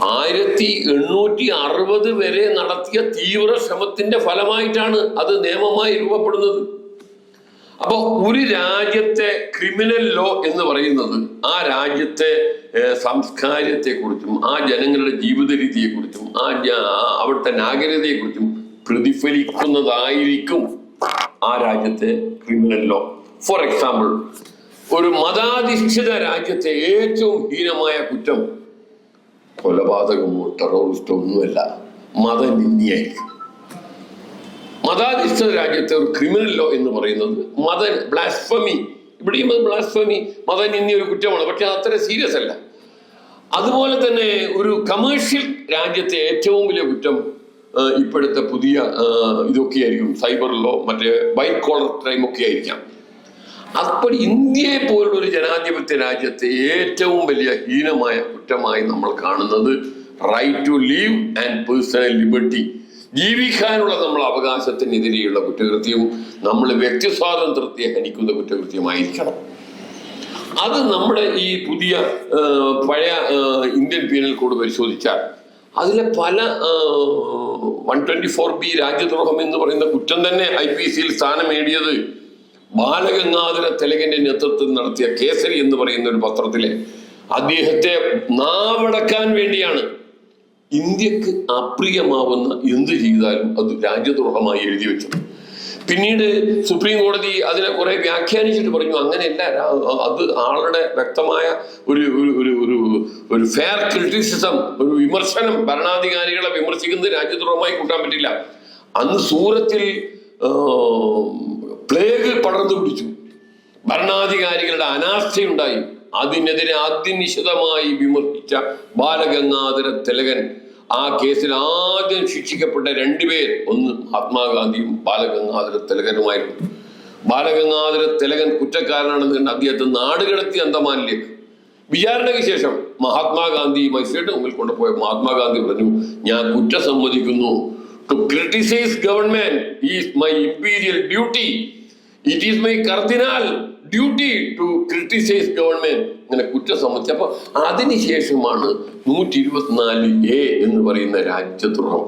1860 വരെ നടത്തിയ തീവ്ര ശ്രമത്തിന്റെ ഫലമായിട്ടാണ് അത് നിയമമായി രൂപപ്പെടുന്നത്. അപ്പൊ ഒരു രാജ്യത്തെ ക്രിമിനൽ ലോ എന്ന് പറയുന്നത് ആ രാജ്യത്തെ സംസ്കാരത്തെക്കുറിച്ചും ആ ജനങ്ങളുടെ ജീവിത രീതിയെക്കുറിച്ചും അവിടുത്തെ നാഗരികതയെക്കുറിച്ചും പ്രതിഫലിക്കുന്നതായിരിക്കും ആ രാജ്യത്തെ ക്രിമിനൽ ലോ. ഫോർ എക്സാമ്പിൾ, ഒരു മതാധിഷ്ഠിത രാജ്യത്തെ ഏറ്റവും ഹീനമായ കുറ്റം കൊലപാതകമോ ടെററിസ്റ്റോ ഒന്നുമല്ല, മതനിന്ദിയായിരിക്കും. മതാധിഷ്ഠിത രാജ്യത്തെ ഒരു ക്രിമിനൽ ലോ എന്ന് പറയുന്നത് ബ്ലാസ്ഫമി, ഇവിടെയും ബ്ലാസ്ഫമി മതനിന്ദിയ ഒരു കുറ്റമാണ്. പക്ഷെ അത്ര സീരിയസ് അല്ല. അതുപോലെ തന്നെ ഒരു കമേഴ്ഷ്യൽ രാജ്യത്തെ ഏറ്റവും വലിയ കുറ്റം ഇപ്പോഴത്തെ പുതിയ ഇതൊക്കെയായിരിക്കും, സൈബർ ലോ, മറ്റേ വൈറ്റ് കോളർ ക്രൈം ഒക്കെ ആയിരിക്കാം. അപ്പോൾ ഇന്ത്യയെ പോലുള്ള ഒരു ജനാധിപത്യ രാജ്യത്തെ ഏറ്റവും വലിയ ഹീനമായ കുറ്റമായി നമ്മൾ കാണുന്നത് right to live and personal liberty, ജീവിക്കാനുള്ള നമ്മുടെ അവകാശത്തിനെതിരെയുള്ള കുറ്റകൃത്യവും നമ്മൾ വ്യക്തി സ്വാതന്ത്ര്യത്തെ ഹനിക്കുന്ന കുറ്റകൃത്യമായിരിക്കണം. അത് നമ്മുടെ ഈ പുതിയ പഴയ ഇന്ത്യൻ പീനൽ കോഡ് പരിശോധിച്ചാൽ അതിലെ പല 124B രാജ്യദ്രോഹം എന്ന് പറയുന്ന കുറ്റം തന്നെ IPCയിൽ സ്ഥാനം നേടിയത് ബാലഗംഗാധര തിലകന്റെ നേതൃത്വത്തിൽ നടത്തിയ കേസരി എന്ന് പറയുന്ന ഒരു പത്രത്തിലെ അദ്ദേഹത്തെ നാവടക്കാൻ വേണ്ടിയാണ്. ഇന്ത്യക്ക് അപ്രിയമാവുന്ന എന്ത് ചെയ്താലും അത് രാജ്യദ്രോഹമായി എഴുതി വെച്ചത്. പിന്നീട് സുപ്രീം കോടതി അതിനെ കുറെ വ്യാഖ്യാനിച്ചിട്ട് പറഞ്ഞു അങ്ങനെയല്ല, അത് ആളുടെ വ്യക്തമായ ഒരു ഒരു ഒരു ഒരു ഫെയർ ക്രിറ്റിസിസം, ഒരു വിമർശനം, ഭരണാധികാരികളെ വിമർശിക്കുന്നത് രാജ്യദ്രോഹമായി കൂട്ടാൻ പറ്റില്ല. അന്ന് സൂറത്തിൽ പ്ലേഗ് പടർന്നു പിടിച്ചു, ഭരണാധികാരികളുടെ അനാസ്ഥയുണ്ടായി. അതിനെതിരെ അതിനിശിതമായി വിമർശിച്ച ബാലഗംഗാധര തിലകൻ ആ കേസിൽ ആദ്യം ശിക്ഷിക്കപ്പെട്ട 2 പേർ, ഒന്ന് മഹാത്മാഗാന്ധിയും ബാലഗംഗാധര തിലകനുമായിരുന്നു. ബാലഗംഗാധര തിലകൻ കുറ്റക്കാരനാണെന്ന് അദ്ദേഹത്തെ നാടുകടത്തി അന്തമാനിലേക്ക്. വിചാരണയ്ക്ക് ശേഷം മഹാത്മാഗാന്ധി മജിസ്ട്രേറ്റ് മുമ്പിൽ കൊണ്ടുപോയ മഹാത്മാഗാന്ധി പറഞ്ഞു, ഞാൻ കുറ്റം സമ്മതിക്കുന്നു. To criticise government is my imperial duty. It is my cardinal duty to criticise government. ഇങ്ങനെ കുറ്റം സമ്മതിച്ചു. അപ്പൊ അതിനുശേഷമാണ് 124A എന്ന് പറയുന്ന രാജ്യദ്രോഹം.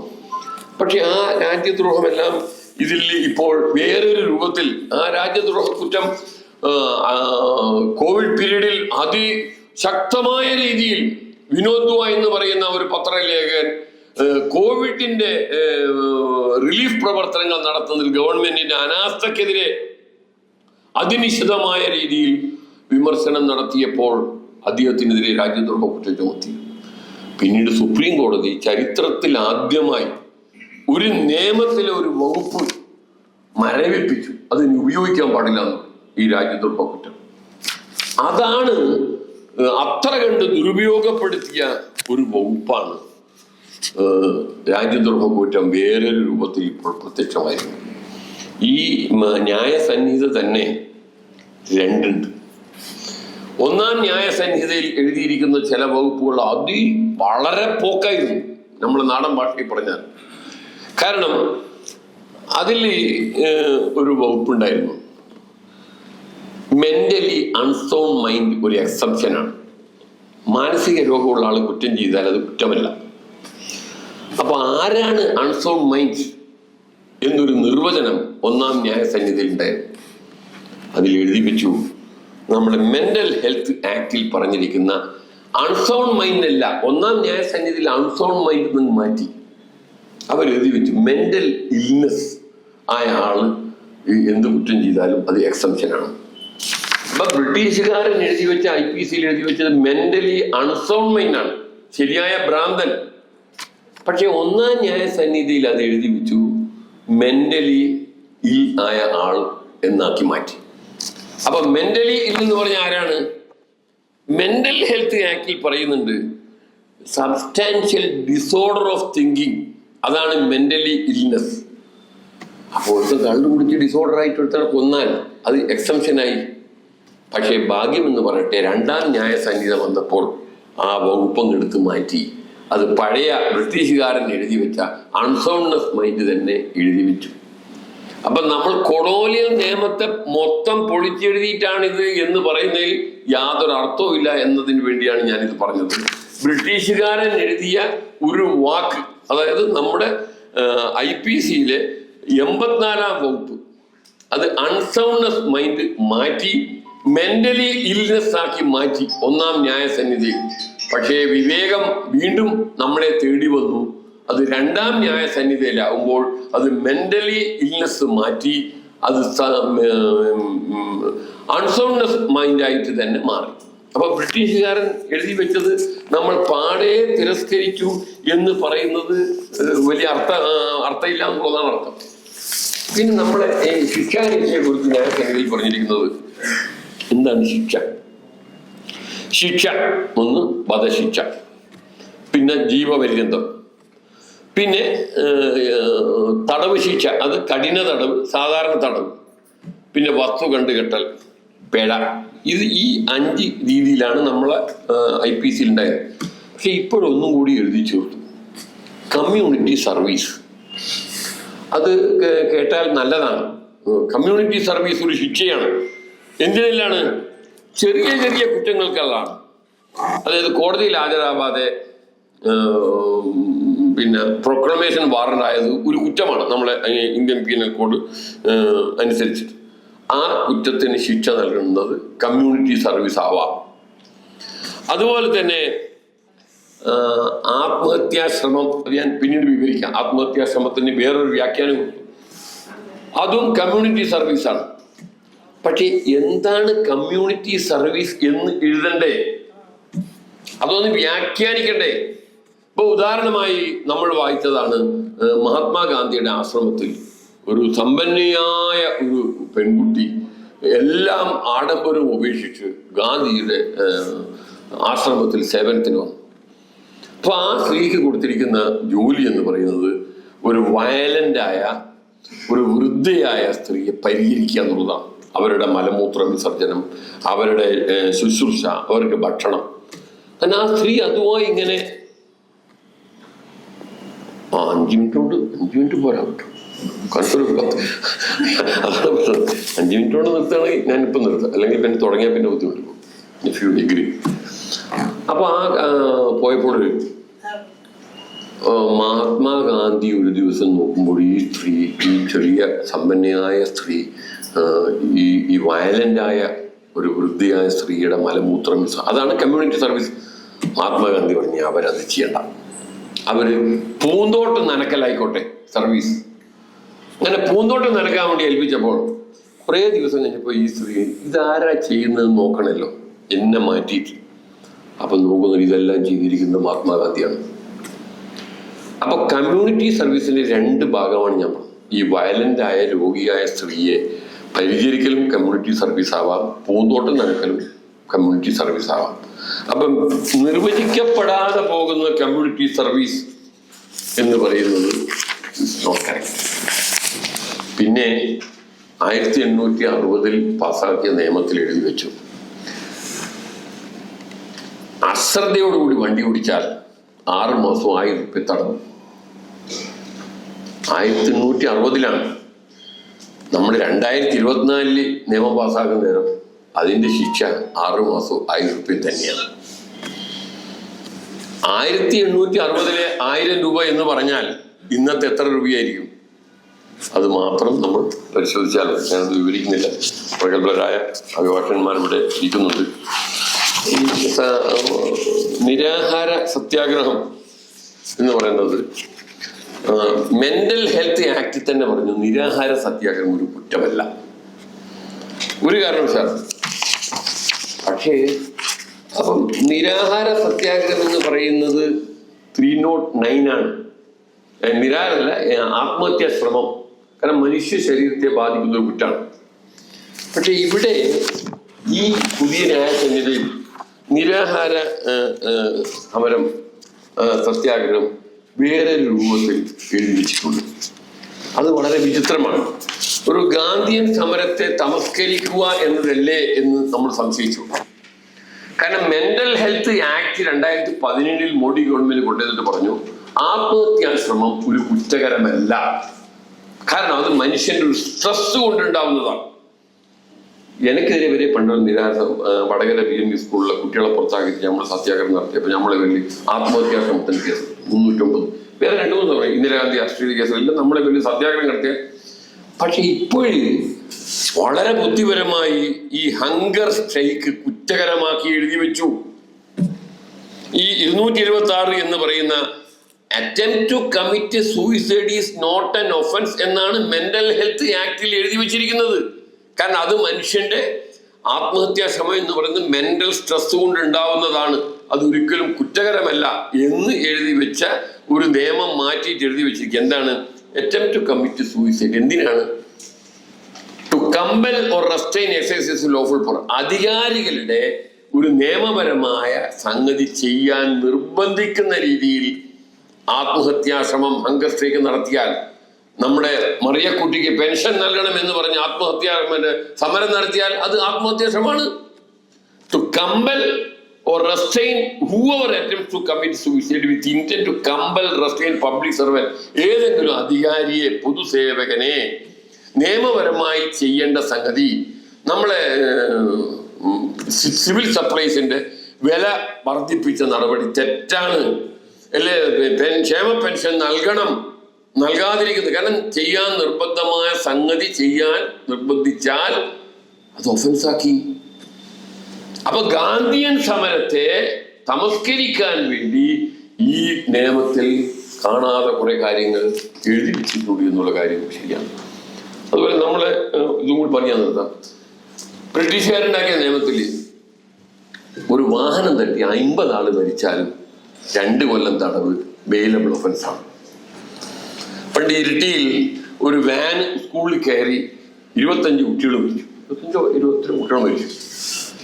പക്ഷെ ആ രാജ്യദ്രോഹമെല്ലാം ഇതിൽ ഇപ്പോൾ വേറൊരു രൂപത്തിൽ ആ രാജ്യദ്രോഹ കുറ്റം കോവിഡ് പീരീഡിൽ അതിശക്തമായ രീതിയിൽ വിനോദ് ദുവ എന്ന് പറയുന്ന ഒരു പത്രലേഖകൻ കോവിഡിന്റെ റിലീഫ് പ്രവർത്തനങ്ങൾ നടത്തുന്നതിൽ ഗവൺമെന്റിന്റെ അനാസ്ഥക്കെതിരെ അതിനിശിതമായ രീതിയിൽ വിമർശനം നടത്തിയപ്പോൾ അദ്ദേഹത്തിനെതിരെ രാജ്യദ്രോഹ കുറ്റം ചുമത്തി. പിന്നീട് സുപ്രീം കോടതി ചരിത്രത്തിൽ ആദ്യമായി ഒരു നിയമത്തിലെ ഒരു വകുപ്പ് മരവിപ്പിച്ചു, അതിന് ഉപയോഗിക്കാൻ പാടില്ല ഈ രാജ്യദ്രോഹ കുറ്റം. അതാണ് അത്ര കണ്ട് ദുരുപയോഗപ്പെടുത്തിയ ഒരു വകുപ്പാണ് രാജ്യദ്രോഹ കുറ്റം വേറൊരു രൂപത്തിൽ ഇപ്പോൾ പ്രത്യക്ഷമായിരുന്നു. ഈ ന്യായസംഹിത തന്നെ രണ്ടുണ്ട്. ഒന്നാം ന്യായസംഹിതയിൽ എഴുതിയിരിക്കുന്ന ചില വകുപ്പുകൾ വളരെ പോക്കായിരുന്നു, നമ്മുടെ നാടൻ ഭാഷയിൽ പറഞ്ഞാൽ. കാരണം അതിൽ ഒരു വകുപ്പുണ്ടായിരുന്നു, മെന്റലി അൺസൗണ്ട് മൈൻഡ് ഒരു എക്സെപ്ഷനാണ്. മാനസിക രോഗമുള്ള ആൾ കുറ്റം ചെയ്താൽ അത് കുറ്റമല്ല. അപ്പൊ ആരാണ് അൺസൗണ്ട് മൈൻഡ് എന്നൊരു നിർവചനം ഒന്നാം ന്യായസംഹിതയിൽ ഉണ്ടായിരുന്നു. അതിൽ എഴുതി വെച്ചു, നമ്മുടെ മെന്റൽ ഹെൽത്ത് ആക്ടിൽ പറഞ്ഞിരിക്കുന്ന അൺസൗണ്ട് മൈൻഡ് അല്ല, ഒന്നാം ന്യായസംഹിതയിൽ അൺസൗണ്ട് മൈൻഡ് നിന്ന് മാറ്റി അവരെഴുതി വെച്ചു മെന്റൽ ഇൽനെസ് ആയ ആള് എന്ത് കുറ്റം ചെയ്താലും അത് എക്സംഷനാണ്. അപ്പൊ ബ്രിട്ടീഷുകാരൻ എഴുതി വെച്ച IPCയിൽ എഴുതി വെച്ചത് മെന്റലി അൺസൗണ്ട് മൈൻഡ് ആണ്, ശരിയായ ഭ്രാന്തൻ. പക്ഷെ ഒന്നാം ന്യായസംഹിതയിൽ അത് എഴുതി വെച്ചു മെന്റലി ഇൽ ആയ ആൾ എന്നാക്കി മാറ്റി. അപ്പൊ മെന്റലി ഇൽ എന്ന് പറഞ്ഞ ആരാണ്? മെന്റൽ ഹെൽത്ത് ആക്ടിൽ പറയുന്നുണ്ട് സബ്സ്റ്റാൻഷ്യൽ ഡിസോർഡർ ഓഫ് തിങ്കിങ്, അതാണ് മെന്റലി ഇൽനെസ്. അപ്പോൾ കള്ളു കുടിച്ച് ഡിസോർഡർ ആയിട്ട് എടുത്താൽ കൊന്നാൽ അത് എക്സംഷനായി. പക്ഷേ ഭാഗ്യം എന്ന് പറയട്ടെ, രണ്ടാം ന്യായസംഹിത വന്നപ്പോൾ ആ വകുപ്പങ്ങ് എടുത്ത് മാറ്റി. അത് പഴയ ബ്രിട്ടീഷുകാരൻ എഴുതി വെച്ച അൺസൗണ്ട്നെസ് മൈൻഡ് തന്നെ എഴുതി വെച്ചു. അപ്പൊ നമ്മൾ കൊളോണിയൽ നിയമത്തെ മൊത്തം പൊളിച്ചെഴുതിയിട്ടാണിത് എന്ന് പറയുന്നതിൽ യാതൊരു അർത്ഥവും ഇല്ല എന്നതിന് വേണ്ടിയാണ് ഞാനിത് പറഞ്ഞത്. ബ്രിട്ടീഷുകാരൻ എഴുതിയ ഒരു വാക്ക്, അതായത് നമ്മുടെ IPCയിലെ 84-ാം വകുപ്പ്, അത് അൺസൗണ്ട്നെസ് മൈൻഡ് മാറ്റി മെന്റലി ഇൽനെസ് ആക്കി മാറ്റി ഒന്നാം ന്യായസംഹിതയിൽ. പക്ഷേ വിവേകം വീണ്ടും നമ്മളെ തേടി വന്നു. അത് രണ്ടാം ന്യായസംഹിതയിലാവുമ്പോൾ അത് മെന്റലി ഇൽനെസ് മാറ്റി അത് അൺസൗണ്ട്നെസ് മൈൻഡായിട്ട് തന്നെ മാറി. അപ്പൊ ബ്രിട്ടീഷുകാരൻ എഴുതി വെച്ചത് നമ്മൾ പാടെ തിരസ്കരിച്ചു എന്ന് പറയുന്നത് വലിയ അർത്ഥമില്ല എന്നുള്ളതാണ് അർത്ഥം. പിന്നെ നമ്മളെ ശിക്ഷാരീതിയെ കുറിച്ച് ന്യായസംഹിതയിൽ പറഞ്ഞിരിക്കുന്നത് എന്താണ്? ശിക്ഷ ഒന്ന് വധശിക്ഷ, പിന്നെ ജീവപര്യന്തം, പിന്നെ തടവ് ശിക്ഷ, അത് കഠിന തടവ്, സാധാരണ തടവ്, പിന്നെ വസ്തു കണ്ടുകെട്ടൽ, പിഴ. ഇത് ഈ 5 രീതിയിലാണ് നമ്മളെ IPCയിൽ ഉണ്ടായത്. പക്ഷെ ഇപ്പോഴൊന്നും കൂടി എഴുതി ചേർത്തു, കമ്മ്യൂണിറ്റി സർവീസ്. അത് കേട്ടാൽ നല്ലതാണ്. കമ്മ്യൂണിറ്റി സർവീസ് ഒരു ശിക്ഷയാണ്. എന്തിനാണ്? ചെറിയ ചെറിയ കുറ്റങ്ങൾക്കെല്ലാം, അതായത് കോടതിയിൽ ഹാജരാവാതെ പിന്നെ പ്രൊക്ലമേഷൻ വാറന്റ് ആയത് ഒരു കുറ്റമാണ് നമ്മളെ ഇന്ത്യൻ പീനൽ കോഡ് അനുസരിച്ചിട്ട്. ആ കുറ്റത്തിന് ശിക്ഷ നൽകുന്നത് കമ്മ്യൂണിറ്റി സർവീസ് ആവാം. അതുപോലെ തന്നെ ആത്മഹത്യാശ്രമം, അത് ഞാൻ പിന്നീട് വിവരിക്കാം. ആത്മഹത്യാശ്രമത്തിന് വേറൊരു വ്യാഖ്യാനം കൊടുത്തു, അതും കമ്മ്യൂണിറ്റി സർവീസാണ്. പക്ഷെ എന്താണ് കമ്മ്യൂണിറ്റി സർവീസ് എന്ന് എഴുതണ്ടേ? അതൊന്ന് വ്യാഖ്യാനിക്കണ്ടേ? ഇപ്പൊ ഉദാഹരണമായി നമ്മൾ വായിച്ചതാണ്, മഹാത്മാഗാന്ധിയുടെ ആശ്രമത്തിൽ ഒരു സമ്പന്നയായ ഒരു പെൺകുട്ടി എല്ലാം ആഡംബരം ഉപേക്ഷിച്ച് ഗാന്ധിയുടെ ആശ്രമത്തിൽ സേവനത്തിന് വന്നു. അപ്പൊ ആ സ്ത്രീക്ക് കൊടുത്തിരിക്കുന്ന ജോലി എന്ന് പറയുന്നത് ഒരു വയലന്റായ ഒരു വൃദ്ധയായ സ്ത്രീയെ പരിഹരിക്കുക എന്നുള്ളതാണ്. അവരുടെ മലമൂത്ര വിസർജനം, അവരുടെ ശുശ്രൂഷ, അവർക്ക് ഭക്ഷണം. കാരണം ആ സ്ത്രീ അതുമായി ഇങ്ങനെ 5 മിനിറ്റ് പോരാ, കൺസൊരു 5 മിനിറ്റ് കൊണ്ട് നിർത്തുകയാണെങ്കിൽ ഞാനിപ്പോൾ നിർത്താം, അല്ലെങ്കിൽ പിന്നെ തുടങ്ങിയാൽ പിന്നെ ബുദ്ധിമുട്ട് പോകും. If you degree. അപ്പൊ ആ പോയപ്പോൾ മഹാത്മാഗാന്ധി ഒരു ദിവസം നോക്കുമ്പോൾ ഈ സ്ത്രീ, ഈ ചെറിയ സമ്പന്നയായ സ്ത്രീ, ഈ വയലൻ്റായ ഒരു വൃദ്ധയായ സ്ത്രീയുടെ മലമൂത്രം, അതാണ് കമ്മ്യൂണിറ്റി സർവീസ്. മഹാത്മാഗാന്ധി പറഞ്ഞ് അവരത് ചെയ്യണ്ട, അവര് പൂന്തോട്ടം നനക്കലായിക്കോട്ടെ സർവീസ്. അങ്ങനെ പൂന്തോട്ടം നനക്കാൻ വേണ്ടി ഏൽപ്പിച്ചപ്പോൾ കുറേ ദിവസം കഴിഞ്ഞപ്പോൾ ഈ സ്ത്രീ ഇതാരാ ചെയ്യുന്നതെന്ന് നോക്കണമല്ലോ, എന്നെ മാറ്റിയിട്ട്. അപ്പം നോക്കുന്നത് ഇതെല്ലാം ചെയ്തിരിക്കുന്നത് മഹാത്മാഗാന്ധിയാണ്. അപ്പൊ കമ്മ്യൂണിറ്റി സർവീസിന്റെ 2 ഭാഗമാണ് ഞാൻ പറഞ്ഞത്. ഈ വയലൻ്റായ രോഗിയായ സ്ത്രീയെ പരിചരിക്കലും കമ്മ്യൂണിറ്റി സർവീസ് ആവാം, പൂന്തോട്ടം നനക്കലും കമ്മ്യൂണിറ്റി സർവീസ് ആവാം. അപ്പം നിർവചിക്കപ്പെടാതെ പോകുന്ന കമ്മ്യൂണിറ്റി സർവീസ് എന്ന് പറയുന്നത് നോട്ട് കറക്റ്റ്. പിന്നെ 1860 പാസ്സാക്കിയ നിയമത്തിൽ എഴുതി വെച്ചു, അശ്രദ്ധയോടുകൂടി വണ്ടി ഓടിച്ചാൽ 6 മാസം 1000 രൂപ തടവും. 1860 നമ്മൾ 2024 നിയമം പാസ്സാക്കുന്ന നേരം അതിന്റെ ശിക്ഷ 6 മാസം 1000 രൂപ തന്നെയാണ്. 1860 1000 രൂപ എന്ന് പറഞ്ഞാൽ ഇന്നത്തെ എത്ര രൂപയായിരിക്കും? അത് മാത്രം നമ്മൾ പരിശോധിച്ചാൽ ഞാനത് വിവരിക്കുന്നില്ല. പ്രഗത്ഭരായ അഭിഭാഷകന്മാർ ഇവിടെ ഇരിക്കുന്നുണ്ട്. നിരാഹാര സത്യാഗ്രഹം എന്ന് പറയുന്നത് മെന്റൽ ഹെൽത്ത് ആക്ടിൽ തന്നെ പറഞ്ഞു നിരാഹാര സത്യാഗ്രഹം ഒരു കുറ്റമല്ല, ഒരു കാരണവശാലും. പക്ഷേ അപ്പം നിരാഹാര സത്യാഗ്രഹം എന്ന് പറയുന്നത് 309 ആണ്. നിരാഹാരമല്ല, ആത്മഹത്യാ ശ്രമം. കാരണം മനുഷ്യ ശരീരത്തെ ബാധിക്കുന്ന ഒരു കുറ്റമാണ്. പക്ഷെ ഇവിടെ ഈ പുതിയ ന്യായ സംഹിതയിൽ നിരാഹാര സമരം സത്യാഗ്രഹം വേറെ രൂപത്തിൽ എഴുതി വെച്ചിട്ടുണ്ട്. അത് വളരെ വിചിത്രമാണ്. ഒരു ഗാന്ധിയൻ സമരത്തെ തമസ്കരിക്കുക എന്നതല്ലേ എന്ന് നമ്മൾ സംശയിച്ചു. കാരണം mental health act 2017 Modi government കൊണ്ടുവന്നിട്ട് പറഞ്ഞു ആത്മഹത്യാ ശ്രമം ഒരു കുറ്റകരമല്ല. കാരണം അത് മനുഷ്യന്റെ ഒരു സ്ട്രെസ് കൊണ്ടുണ്ടാവുന്നതാണ്. എനിക്കെതിരെ വരെ പണ്ടൊരു നിരാശ വടകര BNV സ്കൂളിലെ കുട്ടികളെ പുറത്താക്കിയിട്ട് നമ്മൾ സത്യാഗ്രഹം നടത്തിയപ്പോൾ നമ്മളെ വലിയ ആത്മഹത്യാ ശ്രമത്തിന് കേസ് 309, വേറെ 2-3 പറയും ഇന്ദിരാഗാന്ധി രാഷ്ട്രീയ കേസുകളിൽ നമ്മളെ വലിയ സത്യാഗ്രഹം നടത്തിയ. പക്ഷെ ഇപ്പോഴും വളരെ ബുദ്ധിപരമായി ഈ ഹങ്കർ സ്ട്രൈക്ക് കുറ്റകരമാക്കി എഴുതി വെച്ചു. ഈ 276 എന്ന് പറയുന്ന attempt to commit suicide is not an offence എന്നാണ് മെന്റൽ ഹെൽത്ത് ആക്ടിൽ എഴുതി വെച്ചിരിക്കുന്നത്. കാരണം അത് മനുഷ്യന്റെ ആത്മഹത്യാ ശ്രമം എന്ന് പറയുന്നത് മെന്റൽ സ്ട്രെസ് കൊണ്ട് ഉണ്ടാവുന്നതാണ്, അതൊരിക്കലും കുറ്റകരമല്ല എന്ന് എഴുതി വെച്ച ഒരു നിയമം മാറ്റിയിട്ട് എഴുതി വെച്ചിരിക്കുക. എന്താണ് അറ്റംപ്റ്റ് ടു കമ്മിറ്റ് സൂയിസൈഡ്? എന്തിനാണ്? To compel or restrain exercise lawful for, അധികാരികളുടെ ഒരു നിയമപരമായ സംഗതി ചെയ്യാൻ നിർബന്ധിക്കുന്ന രീതിയിൽ ആത്മഹത്യാശ്രമം ഹങ്കർ സ്ട്രൈക്ക് നടത്തിയാൽ, നമ്മുടെ മറിയക്കുട്ടിക്ക് പെൻഷൻ നൽകണം എന്ന് പറഞ്ഞ് സമരം നടത്തിയാൽ അത് ആത്മഹത്യാശ്രമമാണ്. To compel or restrain whoever attempts to commit suicide with intent to compel, restrain public servant, ഏതെങ്കിലും അധികാരിയെ, പൊതുസേവകനെ നിയമപരമായി ചെയ്യേണ്ട സംഗതി. നമ്മളെ സിവിൽ സപ്ലൈസിന്റെ വില വർദ്ധിപ്പിച്ച നടപടി തെറ്റാണ്. അല്ലേ, ക്ഷേമ പെൻഷൻ നൽകാതിരിക്കുന്നത്. കാരണം ചെയ്യാൻ നിർബന്ധമായ സംഗതി ചെയ്യാൻ നിർബന്ധിച്ചാൽ അത് ഒഫൻസാക്കി. അപ്പൊ ഗാന്ധിയൻ സമരത്തെ തമസ്കരിക്കാൻ വേണ്ടി ഈ നിയമത്തിൽ കാണാതെ കുറെ കാര്യങ്ങൾ എഴുതി വെച്ചിട്ടുണ്ട് എന്നുള്ള കാര്യം ശരിയാണ്. അതുപോലെ നമ്മളെ ഇതും കൂടി പറയാൻ നിർത്താം. ബ്രിട്ടീഷുകാരുണ്ടാക്കിയ നിയമത്തിൽ ഒരു വാഹനം തട്ടി 50 ആള് മരിച്ചാലും 2 കൊല്ലം തടവ് ബെയിലബിൾ ഒഫൻസാണ്. പണ്ട് ഇരിട്ടിയിൽ ഒരു വാൻ സ്കൂളിൽ കയറി 25 കുട്ടികൾ മരിച്ചു, 23 കുട്ടികൾ മരിച്ചു.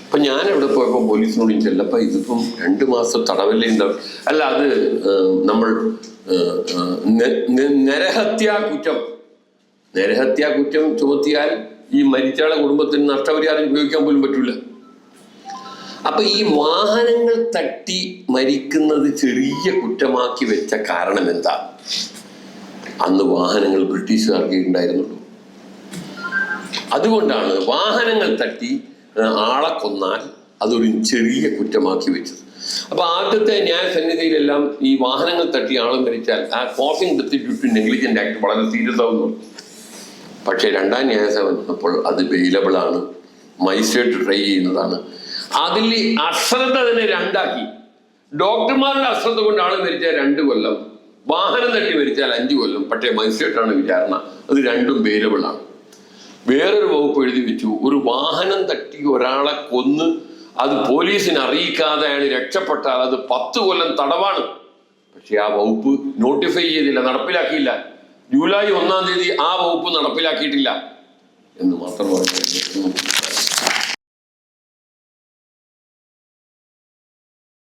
അപ്പൊ ഞാൻ അവിടെ പോയപ്പോ പോലീസിനോട് ചെല്ലപ്പ ഇതിപ്പം 2 മാസം തടവല്ലേ ഉണ്ടാവും. അല്ല, അത് നമ്മൾ നരഹത്യാ കുറ്റം ചുമത്തിയാൽ ഈ മരിച്ചയാളെ കുടുംബത്തിന് നഷ്ടപരിഹാരം ഉപയോഗിക്കാൻ പോലും പറ്റൂല. അപ്പൊ ഈ വാഹനങ്ങൾ തട്ടി മരിക്കുന്നത് ചെറിയ കുറ്റമാക്കി വെച്ച കാരണം എന്താ? അന്ന് വാഹനങ്ങൾ ബ്രിട്ടീഷുകാർക്ക് ഉണ്ടായിരുന്നുള്ളൂ. അതുകൊണ്ടാണ് വാഹനങ്ങൾ തട്ടി ആളെ കൊന്നാൽ അതൊരു ചെറിയ കുറ്റമാക്കി വെച്ചത്. അപ്പൊ ആദ്യത്തെ ന്യായസന്നിധിയിലെല്ലാം ഈ വാഹനങ്ങൾ തട്ടി ആളും മരിച്ചാൽ ആ causing death due to negligent act വളരെ സീരിയസ് ആവുന്നു. പക്ഷെ രണ്ടാം ന്യായസഭ വന്നപ്പോൾ അത് വെയിലബിൾ ആണ്, മജിസ്ട്രേറ്റ് ട്രൈ ചെയ്യുന്നതാണ്. അതിൽ അശ്രദ്ധ തന്നെ രണ്ടാക്കി. ഡോക്ടർമാരുടെ അശ്രദ്ധ കൊണ്ട് ആൾ മരിച്ചാൽ 2 കൊല്ലം, വാഹനം തട്ടി മരിച്ചാൽ 5 കൊല്ലം. പക്ഷേ മജിസ്ട്രേറ്റ് ആണ് വിചാരണ, അത് രണ്ടും വെയിലബിൾ ആണ്. വേറൊരു വകുപ്പ് എഴുതി വെച്ചു, ഒരു വാഹനം തട്ടി ഒരാളെ കൊന്ന് അത് പോലീസിനെ അറിയിക്കാതെ അയാൾ രക്ഷപ്പെട്ടാൽ അത് 10 കൊല്ലം തടവാണ്. പക്ഷെ ആ വകുപ്പ് നോട്ടിഫൈ ചെയ്തില്ല, നടപ്പിലാക്കിയില്ല. ജൂലൈ 1-ാം തീയതി ആ വകുപ്പ് നടപ്പിലാക്കിയിട്ടില്ല എന്ന് മാത്രം പറഞ്ഞു.